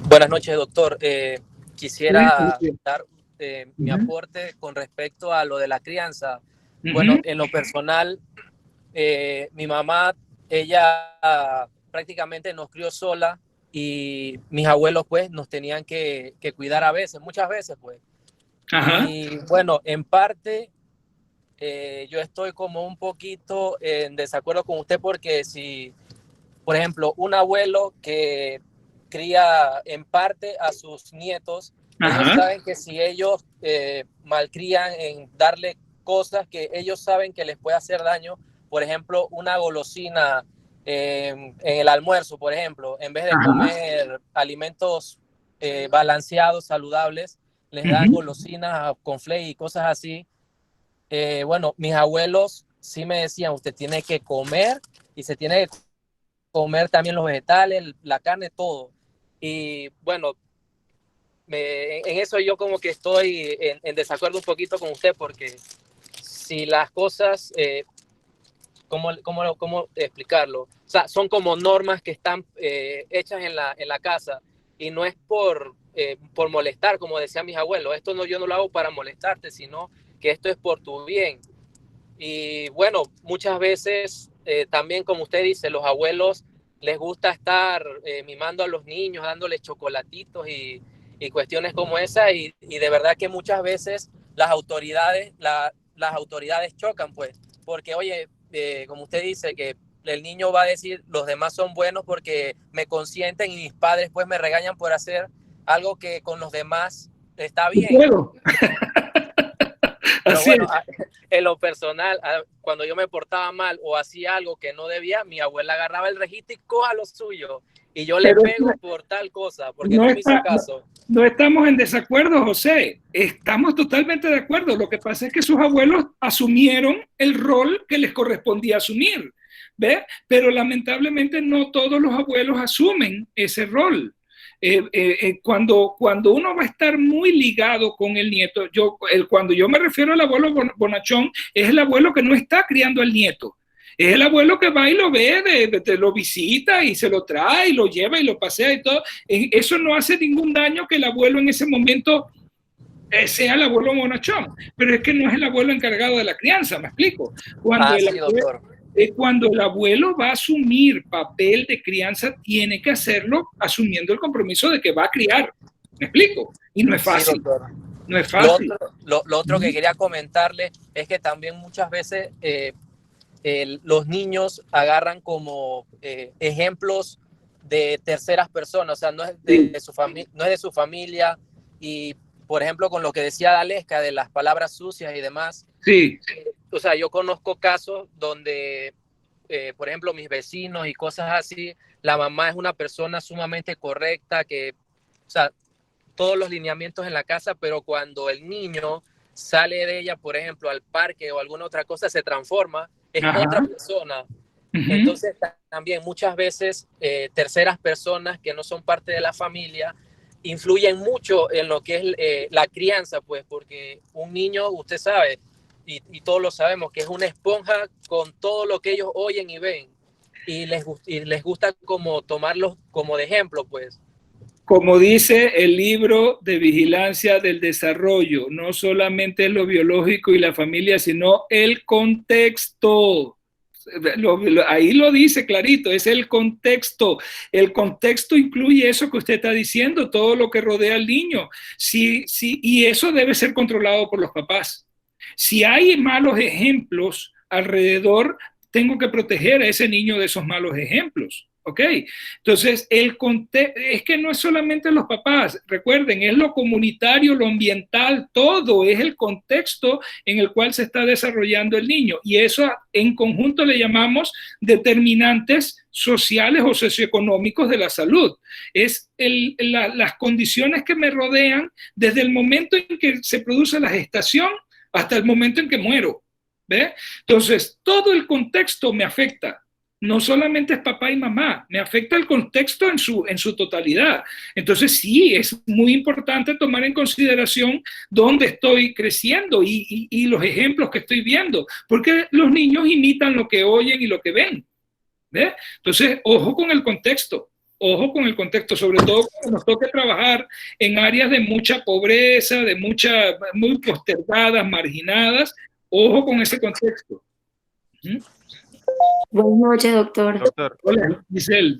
Speaker 8: Buenas noches, doctor. Quisiera dar mi aporte con respecto a lo de la crianza. Bueno, en lo personal, mi mamá, ella prácticamente nos crió sola, y mis abuelos pues nos tenían que cuidar a veces, muchas veces pues. Ajá. Y bueno, en parte yo estoy como un poquito en desacuerdo con usted, porque si, por ejemplo, un abuelo que cría en parte a sus nietos, ellos saben que si ellos malcrían en darle cosas que ellos saben que les puede hacer daño, por ejemplo, una golosina en el almuerzo, por ejemplo, en vez de comer alimentos balanceados, saludables, les dan golosinas con flake y cosas así. Bueno, mis abuelos sí me decían, usted tiene que comer, y se tiene que comer también los vegetales, la carne, todo. Y bueno, en eso yo como que estoy en desacuerdo un poquito con usted, porque si las cosas, ¿cómo explicarlo? O sea, son como normas que están hechas en la casa, y no es por molestar, como decían mis abuelos. Esto no, yo no lo hago para molestarte, sino que esto es por tu bien. Y bueno, muchas veces también, como usted dice, los abuelos les gusta estar mimando a los niños, dándoles chocolatitos y cuestiones como esa, y de verdad que muchas veces las autoridades chocan, pues, porque, oye, como usted dice, que el niño va a decir, los demás son buenos porque me consienten y mis padres pues me regañan por hacer algo que con los demás está bien. Pero
Speaker 1: Así
Speaker 8: bueno,
Speaker 1: es.
Speaker 8: en lo personal, cuando yo me portaba mal o hacía algo que no debía, mi abuela agarraba el registro y coja lo suyo. Y yo le
Speaker 1: Pero
Speaker 8: pego por tal cosa, porque
Speaker 1: no
Speaker 8: no me hizo caso.
Speaker 1: no estamos en desacuerdo, José. Estamos totalmente de acuerdo. Lo que pasa es que sus abuelos asumieron el rol que les correspondía asumir, ¿ve? Pero lamentablemente no todos los abuelos asumen ese rol. Cuando uno va a estar muy ligado con el nieto, cuando yo me refiero al abuelo bonachón, es el abuelo que no está criando al nieto. Es el abuelo que va y lo ve, lo visita y se lo trae y lo lleva y lo pasea y todo. Eso no hace ningún daño que el abuelo en ese momento sea el abuelo bonachón, pero es que no es el abuelo encargado de la crianza, ¿me explico? Cuando el abuelo va a asumir papel de crianza, tiene que hacerlo asumiendo el compromiso de que va a criar, ¿me explico? Y no es fácil.
Speaker 8: Sí, doctor.
Speaker 1: No es fácil.
Speaker 8: Lo otro que quería comentarle es que también muchas veces los niños agarran como ejemplos de terceras personas, o sea, no es de su familia, y por ejemplo con lo que decía Dalesca de las palabras sucias y demás,
Speaker 1: sí.
Speaker 8: O sea, yo conozco casos donde, por ejemplo, mis vecinos y cosas así, la mamá es una persona sumamente correcta, que, o sea, todos los lineamientos en la casa, pero cuando el niño sale de ella, por ejemplo, al parque o alguna otra cosa, se transforma, es otra persona. Entonces, también muchas veces terceras personas que no son parte de la familia influyen mucho en lo que es la crianza, pues, porque un niño, usted sabe, y todos lo sabemos, que es una esponja con todo lo que ellos oyen y ven, y les gusta como tomarlos como de ejemplo, pues.
Speaker 1: Como dice el libro de vigilancia del desarrollo, no solamente lo biológico y la familia, sino el contexto. Ahí lo dice clarito, es el contexto. El contexto incluye eso que usted está diciendo, todo lo que rodea al niño. Sí, y eso debe ser controlado por los papás. Si hay malos ejemplos alrededor, tengo que proteger a ese niño de esos malos ejemplos. ¿Ok? Entonces, es que no es solamente los papás, recuerden, es lo comunitario, lo ambiental, todo es el contexto en el cual se está desarrollando el niño. Y eso en conjunto le llamamos determinantes sociales o socioeconómicos de la salud. Es las condiciones que me rodean desde el momento en que se produce la gestación hasta el momento en que muero. ¿Ve? Entonces, todo el contexto me afecta. No solamente es papá y mamá, me afecta el contexto en su totalidad. Entonces sí, es muy importante tomar en consideración dónde estoy creciendo y los ejemplos que estoy viendo, porque los niños imitan lo que oyen y lo que ven. ¿Ve? Entonces, ojo con el contexto, sobre todo cuando nos toque trabajar en áreas de mucha pobreza, muy postergadas, marginadas, ojo con ese contexto.
Speaker 9: Buenas noches, doctor.
Speaker 1: Hola, Giselle.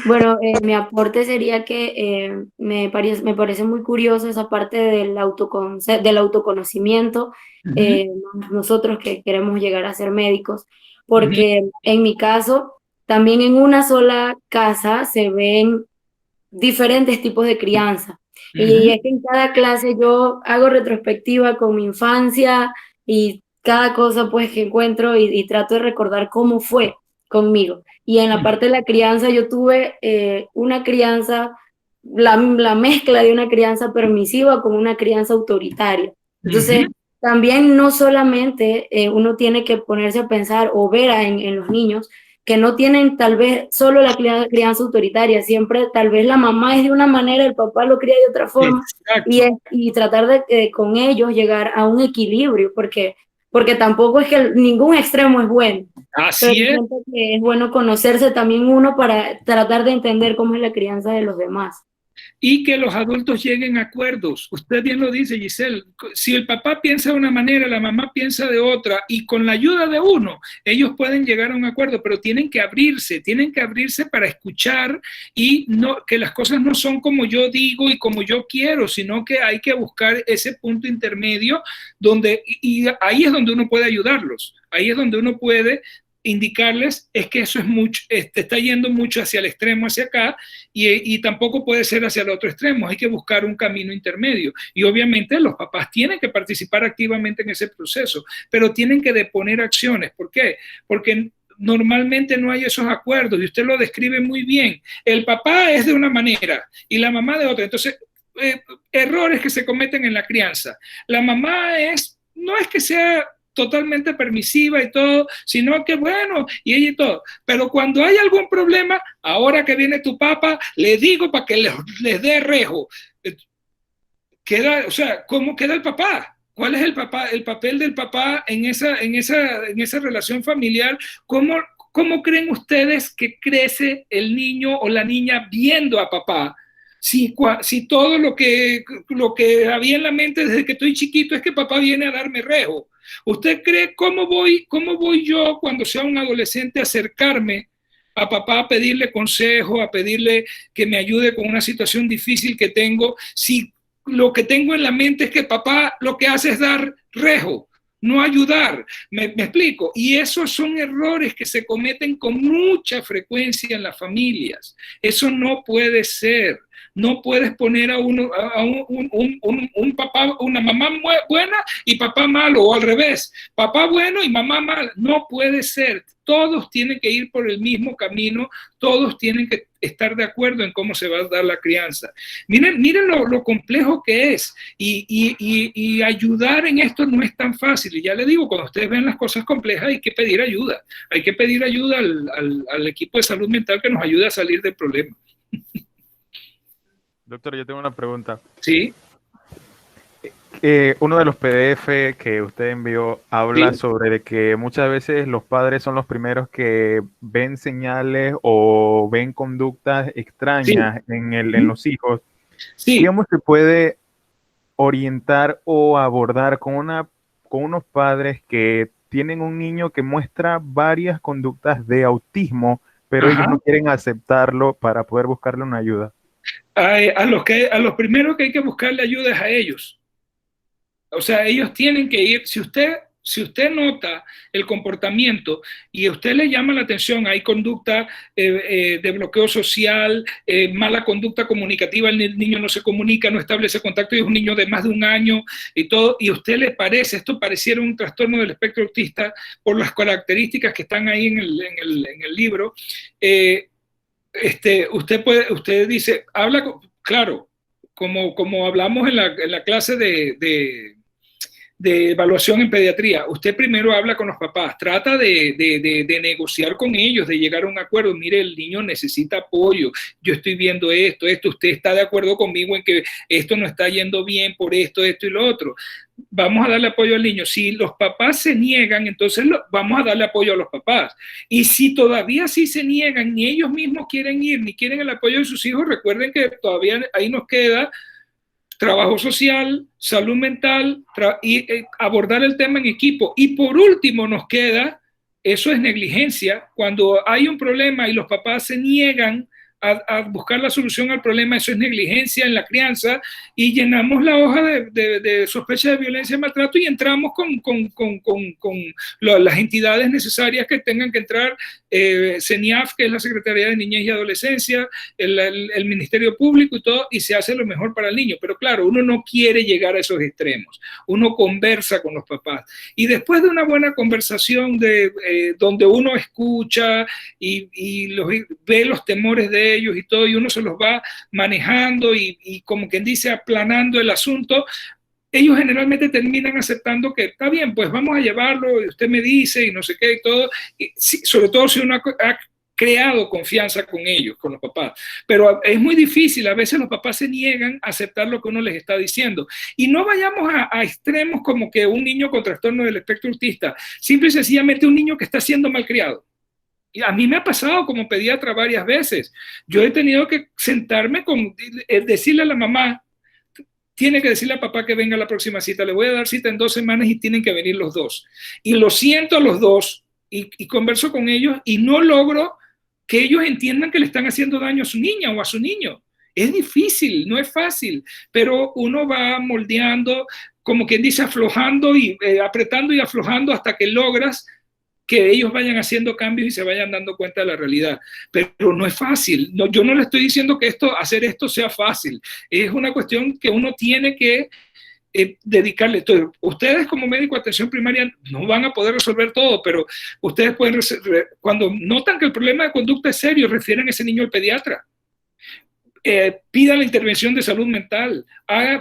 Speaker 9: Bueno, mi aporte sería que me parece muy curioso esa parte del autoconocimiento, nosotros que queremos llegar a ser médicos, porque en mi caso, también en una sola casa se ven diferentes tipos de crianza. Y es que en cada clase yo hago retrospectiva con mi infancia y cada cosa pues que encuentro y trato de recordar cómo fue conmigo. Y en la parte de la crianza yo tuve una crianza, la mezcla de una crianza permisiva con una crianza autoritaria. Entonces, también no solamente uno tiene que ponerse a pensar o ver en los niños que no tienen tal vez solo la crianza autoritaria, siempre tal vez la mamá es de una manera, el papá lo cría de otra forma, y tratar de con ellos llegar a un equilibrio, porque tampoco es que ningún extremo es bueno.
Speaker 1: Así es.
Speaker 9: Que es bueno conocerse también uno para tratar de entender cómo es la crianza de los demás.
Speaker 1: y que los adultos lleguen a acuerdos. Usted bien lo dice, Giselle, si el papá piensa de una manera, la mamá piensa de otra, y con la ayuda de uno, ellos pueden llegar a un acuerdo, pero tienen que abrirse para escuchar, y no, que las cosas no son como yo digo y como yo quiero, sino que hay que buscar ese punto intermedio donde, y ahí es donde uno puede ayudarlos, ahí es donde uno puede indicarles es que eso es mucho, está yendo mucho hacia el extremo, hacia acá, y tampoco puede ser hacia el otro extremo, hay que buscar un camino intermedio. Y obviamente los papás tienen que participar activamente en ese proceso, pero tienen que deponer acciones. ¿Por qué? Porque normalmente no hay esos acuerdos, y usted lo describe muy bien. El papá es de una manera y la mamá de otra. Entonces, errores que se cometen en la crianza. La mamá no es que sea totalmente permisiva y todo, sino que bueno, y ella y todo. Pero cuando hay algún problema, ahora que viene tu papá, le digo para que les dé rejo. O sea, ¿cómo queda el papá? ¿Cuál es el papel del papá en esa relación familiar? ¿Cómo creen ustedes que crece el niño o la niña viendo a papá? Si todo lo que había en la mente desde que estoy chiquito es que papá viene a darme rejo. ¿Usted cree cómo voy yo cuando sea un adolescente a acercarme a papá a pedirle consejo, a pedirle que me ayude con una situación difícil que tengo, si lo que tengo en la mente es que papá lo que hace es dar rejo, no ayudar? ¿Me explico? Y esos son errores que se cometen con mucha frecuencia en las familias. Eso no puede ser. No puedes poner a un papá, una mamá buena y papá malo, o al revés, papá bueno y mamá mala. No puede ser. Todos tienen que ir por el mismo camino, todos tienen que estar de acuerdo en cómo se va a dar la crianza. Miren lo complejo que es, y ayudar en esto no es tan fácil. Y ya le digo, cuando ustedes ven las cosas complejas hay que pedir ayuda al equipo de salud mental que nos ayude a salir del problema.
Speaker 10: Doctor, yo tengo una pregunta.
Speaker 1: Sí.
Speaker 10: Uno de los PDF que usted envió habla
Speaker 1: Sí.
Speaker 10: sobre que muchas veces los padres son los primeros que ven señales o ven conductas extrañas en los hijos.
Speaker 1: Sí.
Speaker 10: ¿Cómo se puede orientar o abordar con unos padres que tienen un niño que muestra varias conductas de autismo, pero ellos no quieren aceptarlo para poder buscarle una ayuda?
Speaker 1: A los primeros que hay que buscarle ayuda es a ellos. O sea, ellos tienen que ir. Si usted nota el comportamiento y a usted le llama la atención, hay conducta de bloqueo social, mala conducta comunicativa, el niño no se comunica, no establece contacto, y es un niño de más de un año y todo, y a usted le parece, esto pareciera un trastorno del espectro autista por las características que están ahí en el libro, usted dice, claro, como hablamos en la clase de evaluación en pediatría, usted primero habla con los papás, trata de negociar con ellos, de llegar a un acuerdo. Mire, el niño necesita apoyo, yo estoy viendo esto, usted está de acuerdo conmigo en que esto no está yendo bien por esto y lo otro. Vamos a darle apoyo al niño. Si los papás se niegan, entonces vamos a darle apoyo a los papás. Y si todavía sí se niegan, ni ellos mismos quieren ir, ni quieren el apoyo de sus hijos, recuerden que todavía ahí nos queda trabajo social, salud mental, y abordar el tema en equipo. Y por último nos queda, eso es negligencia, cuando hay un problema y los papás se niegan a buscar la solución al problema, eso es negligencia en la crianza, y llenamos la hoja de sospecha de violencia y maltrato y entramos con las entidades necesarias que tengan que entrar, CENIAF, que es la Secretaría de Niñez y Adolescencia, el Ministerio Público y todo, y se hace lo mejor para el niño. Pero claro, uno no quiere llegar a esos extremos, uno conversa con los papás, y después de una buena conversación donde uno escucha y ve los temores de ellos y todo, y uno se los va manejando y como quien dice, aplanando el asunto, ellos generalmente terminan aceptando que está bien, pues vamos a llevarlo, y usted me dice, y no sé qué y todo, y sobre todo si uno ha creado confianza con ellos, con los papás. Pero es muy difícil, a veces los papás se niegan a aceptar lo que uno les está diciendo. Y no vayamos a extremos como que un niño con trastorno del espectro autista, simple y sencillamente un niño que está siendo malcriado. Y a mí me ha pasado como pediatra varias veces. Yo he tenido que sentarme con, decirle a la mamá, tiene que decirle a papá que venga a la próxima cita, le voy a dar cita en 2 semanas y tienen que venir los dos. Y lo siento a los dos y converso con ellos y no logro que ellos entiendan que le están haciendo daño a su niña o a su niño. Es difícil, no es fácil, pero uno va moldeando, como quien dice, aflojando y apretando y aflojando hasta que logras que ellos vayan haciendo cambios y se vayan dando cuenta de la realidad. Pero no es fácil. No, yo no le estoy diciendo que hacer esto sea fácil. Es una cuestión que uno tiene que dedicarle. Entonces, ustedes como médico de atención primaria no van a poder resolver todo, pero ustedes pueden, cuando notan que el problema de conducta es serio, refieren a ese niño al pediatra. Pidan la intervención de salud mental,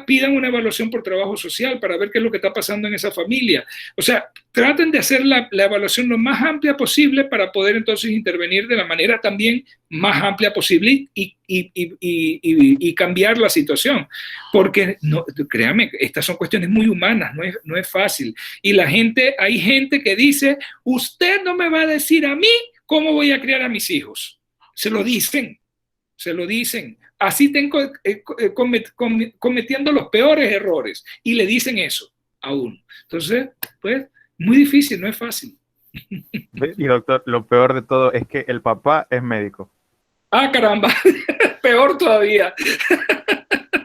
Speaker 1: pidan una evaluación por trabajo social para ver qué es lo que está pasando en esa familia. O sea, traten de hacer la evaluación lo más amplia posible para poder entonces intervenir de la manera también más amplia posible y cambiar la situación. Porque, no, créanme, estas son cuestiones muy humanas, no es fácil. Y hay gente que dice, usted no me va a decir a mí cómo voy a criar a mis hijos. Se lo dicen. Así tengo cometiendo los peores errores y le dicen eso a uno. Entonces, pues, muy difícil, no es fácil.
Speaker 10: Y doctor, lo peor de todo es que el papá es médico.
Speaker 1: Ah, caramba, peor todavía.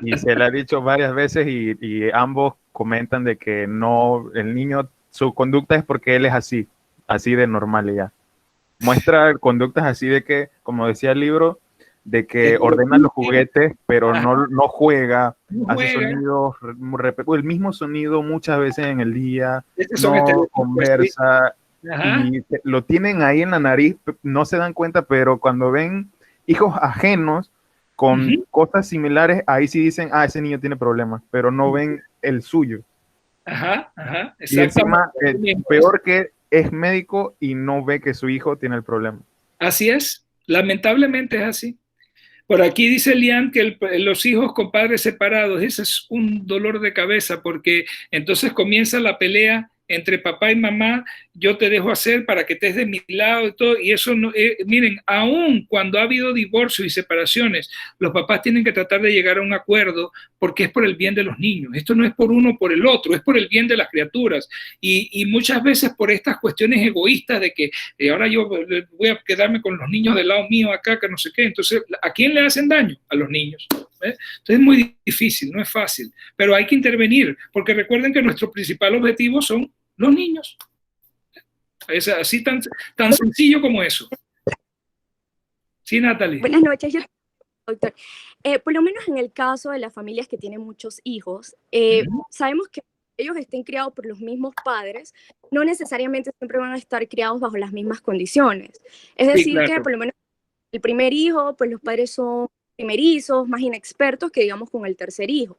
Speaker 10: Y se le ha dicho varias veces y ambos comentan de que no, el niño, su conducta es porque él es así de normal ya. Muestra conductas así de que, como decía el libro, de que ordena los juguetes, pero no juega, hace sonidos, el mismo sonido muchas veces en el día, no conversa, y lo tienen ahí en la nariz, no se dan cuenta, pero cuando ven hijos ajenos con cosas similares, ahí sí dicen, ese niño tiene problemas, pero no ven el suyo. Y encima, peor que es médico y no ve que su hijo tiene el problema.
Speaker 1: Así es, lamentablemente es así. Por aquí dice Lian que los hijos con padres separados, ese es un dolor de cabeza porque entonces comienza la pelea entre papá y mamá, yo te dejo hacer para que estés de mi lado y todo, y eso no, miren, aún cuando ha habido divorcios y separaciones, los papás tienen que tratar de llegar a un acuerdo porque es por el bien de los niños, esto no es por uno o por el otro, es por el bien de las criaturas, y muchas veces por estas cuestiones egoístas de que ahora yo voy a quedarme con los niños del lado mío acá, que no sé qué, entonces, ¿a quién le hacen daño? A los niños. Entonces es muy difícil, no es fácil, pero hay que intervenir, porque recuerden que nuestro principal objetivo son los niños. Es así tan sencillo como eso. Sí, Natalie.
Speaker 11: Buenas noches, doctor. Por lo menos en el caso de las familias que tienen muchos hijos, sabemos que ellos estén criados por los mismos padres, no necesariamente siempre van a estar criados bajo las mismas condiciones. Es decir, claro, que por lo menos el primer hijo, pues los padres son primerizos, más inexpertos que digamos con el tercer hijo.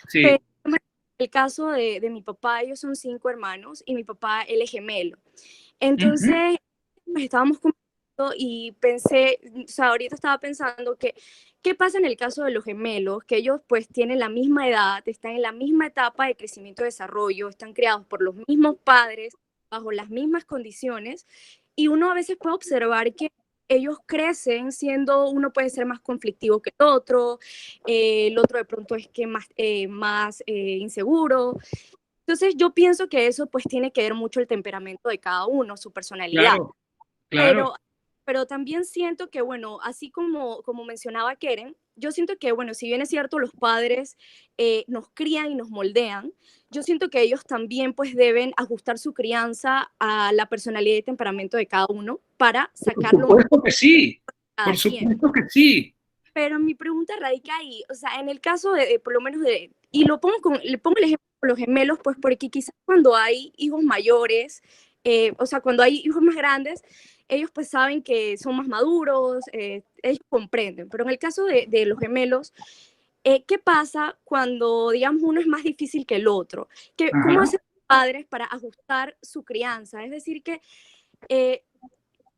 Speaker 1: Sí.
Speaker 11: Pero en el caso de mi papá, ellos son 5 hermanos y mi papá, él es gemelo. Entonces, nos estábamos conversando y pensé, o sea, ahorita estaba pensando que, ¿qué pasa en el caso de los gemelos? Que ellos pues tienen la misma edad, están en la misma etapa de crecimiento y desarrollo, están criados por los mismos padres, bajo las mismas condiciones, y uno a veces puede observar que ellos crecen siendo, uno puede ser más conflictivo que el otro de pronto es que más inseguro. Entonces yo pienso que eso pues tiene que ver mucho el temperamento de cada uno, su personalidad. Claro. Pero también siento que, bueno, así como mencionaba Keren, yo siento que, bueno, si bien es cierto, los padres nos crían y nos moldean, yo siento que ellos también pues deben ajustar su crianza a la personalidad y temperamento de cada uno para sacarlo.
Speaker 1: Por supuesto que sí, por supuesto que sí.
Speaker 11: Pero mi pregunta radica ahí, o sea, en el caso de por lo menos y le pongo el ejemplo de los gemelos, pues porque quizás cuando hay hijos mayores, o sea, cuando hay hijos más grandes, ellos pues saben que son más maduros, ellos comprenden, pero en el caso de los gemelos, ¿qué pasa cuando, digamos, uno es más difícil que el otro? ¿Cómo hacen los padres para ajustar su crianza? Es decir, que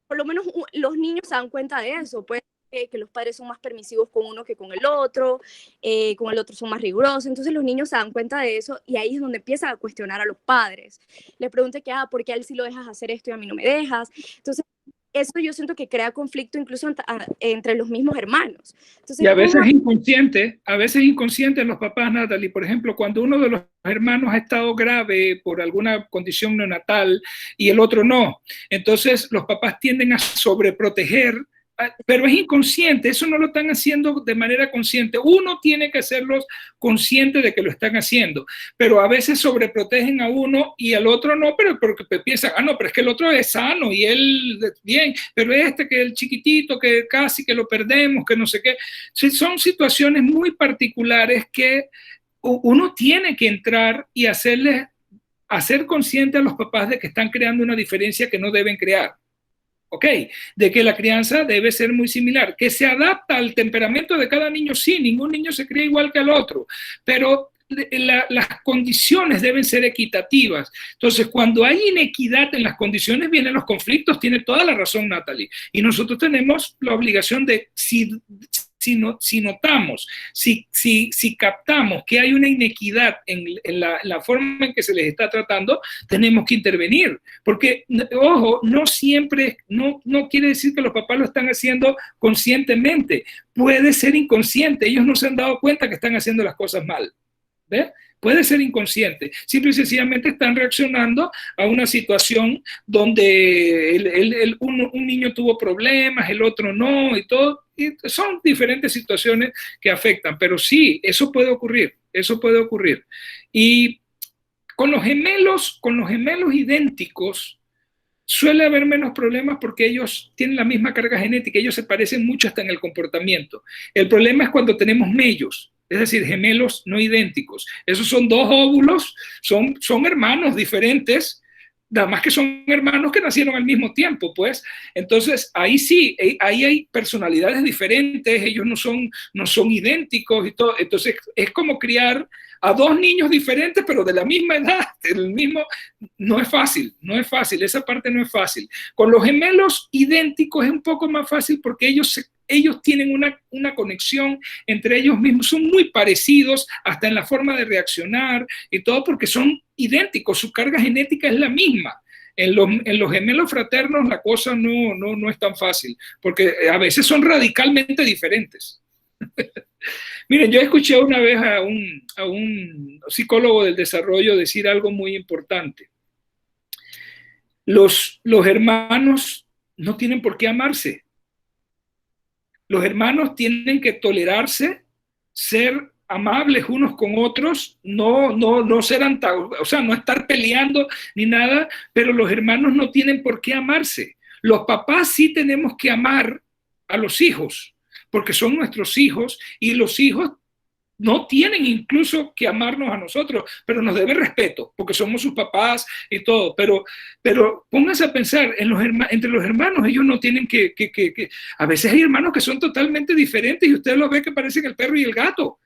Speaker 11: por lo menos los niños se dan cuenta de eso, pues que los padres son más permisivos con uno que con el otro son más rigurosos, entonces los niños se dan cuenta de eso y ahí es donde empiezan a cuestionar a los padres. Le preguntan que, ¿por qué a él sí lo dejas hacer esto y a mí no me dejas? Entonces, eso yo siento que crea conflicto incluso entre los mismos hermanos. Entonces,
Speaker 1: y a veces inconsciente los papás, Natalie. Por ejemplo, cuando uno de los hermanos ha estado grave por alguna condición neonatal y el otro no, entonces los papás tienden a sobreproteger, pero es inconsciente, eso no lo están haciendo de manera consciente. Uno tiene que hacerlos consciente de que lo están haciendo, pero a veces sobreprotegen a uno y al otro no, pero porque piensan, no, pero es que el otro es sano y él bien, pero este que el chiquitito, que casi que lo perdemos, que no sé qué. Son situaciones muy particulares que uno tiene que entrar y hacer consciente a los papás de que están creando una diferencia que no deben crear. ¿Ok? De que la crianza debe ser muy similar, que se adapta al temperamento de cada niño, sí, ningún niño se cría igual que el otro, pero las condiciones deben ser equitativas. Entonces, cuando hay inequidad en las condiciones, vienen los conflictos, tiene toda la razón Natalie, y nosotros tenemos la obligación de, si notamos, si captamos que hay una inequidad en la forma en que se les está tratando, tenemos que intervenir, porque, ojo, no siempre, no quiere decir que los papás lo están haciendo conscientemente, puede ser inconsciente, ellos no se han dado cuenta que están haciendo las cosas mal, ¿ves? Puede ser inconsciente, simple y sencillamente están reaccionando a una situación donde un niño tuvo problemas, el otro no, y todo, y son diferentes situaciones que afectan, pero sí, eso puede ocurrir. Y con los gemelos idénticos, suele haber menos problemas porque ellos tienen la misma carga genética, ellos se parecen mucho hasta en el comportamiento. El problema es cuando tenemos mellos, es decir, gemelos no idénticos. Esos son dos óvulos, son hermanos diferentes, nada más que son hermanos que nacieron al mismo tiempo, pues. Entonces, ahí sí, ahí hay personalidades diferentes, ellos no son idénticos y todo. Entonces, es como criar a dos niños diferentes, pero de la misma edad, no es fácil, esa parte no es fácil. Con los gemelos idénticos es un poco más fácil porque ellos tienen una conexión entre ellos mismos, son muy parecidos hasta en la forma de reaccionar y todo porque son idénticos, su carga genética es la misma. En los gemelos fraternos la cosa no es tan fácil, porque a veces son radicalmente diferentes. Miren, yo escuché una vez a un psicólogo del desarrollo decir algo muy importante. Los hermanos no tienen por qué amarse. Los hermanos tienen que tolerarse, ser amables unos con otros, no ser antagónicos, o sea, no estar peleando ni nada, pero los hermanos no tienen por qué amarse. Los papás sí tenemos que amar a los hijos, porque son nuestros hijos y los hijos no tienen incluso que amarnos a nosotros, pero nos deben respeto, porque somos sus papás y todo. Pero pónganse a pensar, entre los hermanos ellos no tienen que... A veces hay hermanos que son totalmente diferentes y usted los ve que parecen el perro y el gato.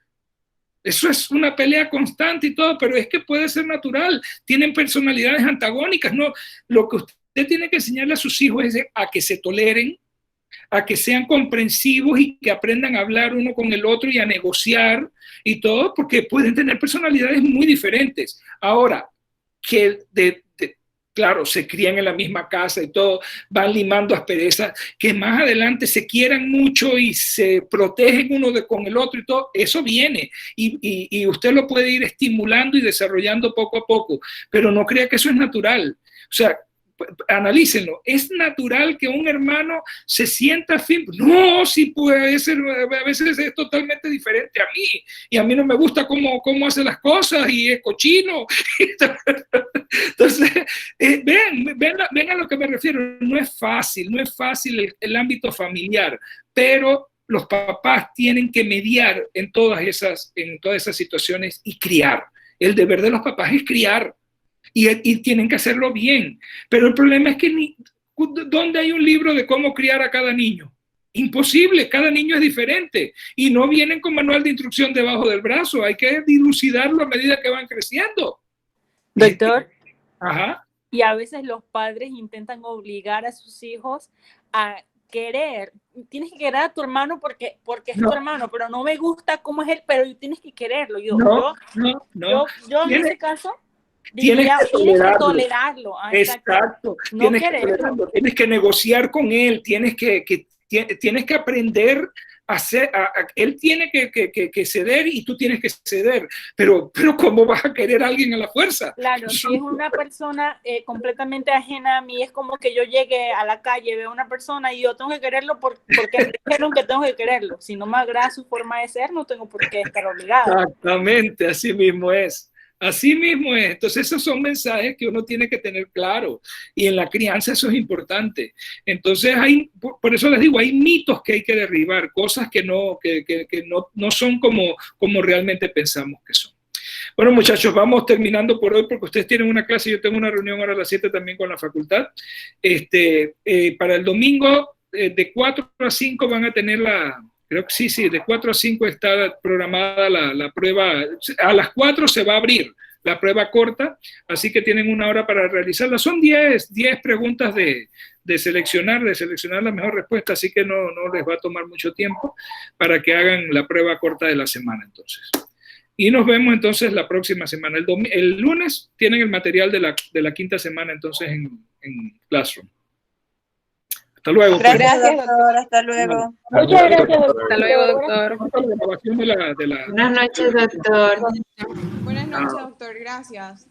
Speaker 1: Eso es una pelea constante y todo, pero es que puede ser natural. Tienen personalidades antagónicas, ¿no? Lo que usted tiene que enseñarle a sus hijos es a que se toleren, a que sean comprensivos y que aprendan a hablar uno con el otro y a negociar y todo, porque pueden tener personalidades muy diferentes. Ahora, que claro, se crían en la misma casa y todo, van limando asperezas, que más adelante se quieran mucho y se protegen uno con el otro y todo, eso viene y usted lo puede ir estimulando y desarrollando poco a poco, pero no crea que eso es natural. O sea, analícenlo, ¿es natural que un hermano se sienta fin? No, sí puede ser, a veces es totalmente diferente a mí, y a mí no me gusta cómo hace las cosas, y es cochino. Entonces, ven a lo que me refiero, no es fácil el ámbito familiar, pero los papás tienen que mediar en todas esas situaciones y criar. El deber de los papás es criar. Y tienen que hacerlo bien. Pero el problema es que ¿dónde hay un libro de cómo criar a cada niño? Imposible, cada niño es diferente. Y no vienen con manual de instrucción debajo del brazo. Hay que dilucidarlo a medida que van creciendo.
Speaker 6: Doctor.
Speaker 1: Ajá.
Speaker 6: Y a veces los padres intentan obligar a sus hijos a querer. Tienes que querer a tu hermano porque es tu hermano, pero no me gusta cómo es él, pero tienes que quererlo. Yo en ese caso... Tienes que
Speaker 1: tolerarlo. Exacto.
Speaker 6: No
Speaker 1: tienes que tolerarlo, tienes que negociar con él, tienes que aprender a hacer, él tiene que ceder y tú tienes que ceder, pero ¿cómo vas a querer a alguien a la fuerza?
Speaker 6: Claro, si es una persona completamente ajena a mí, es como que yo llegue a la calle, veo a una persona y yo tengo que quererlo porque me dijeron que tengo que quererlo. Si no me agrada su forma de ser, no tengo por qué estar obligada.
Speaker 1: Exactamente, así mismo es. Así mismo es. Entonces esos son mensajes que uno tiene que tener claro, y en la crianza eso es importante. Entonces por eso les digo, hay mitos que hay que derribar, cosas que no son como realmente pensamos que son. Bueno, muchachos, vamos terminando por hoy porque ustedes tienen una clase y yo tengo una reunión ahora a las 7 también con la facultad. Para el domingo de 4 a 5 van a tener creo que sí, de 4 a 5 está programada la prueba. A las 4 se va a abrir la prueba corta, así que tienen una hora para realizarla. Son 10 preguntas de seleccionar la mejor respuesta, así que no les va a tomar mucho tiempo para que hagan la prueba corta de la semana entonces. Y nos vemos entonces la próxima semana. El lunes tienen el material de la quinta semana entonces en Classroom. Hasta luego.
Speaker 3: Gracias, doctor. Hasta luego.
Speaker 7: Muchas gracias, doctor.
Speaker 12: Hasta luego, doctor.
Speaker 1: Buenas
Speaker 12: noches, doctor.
Speaker 5: Buenas noches, doctor. Gracias.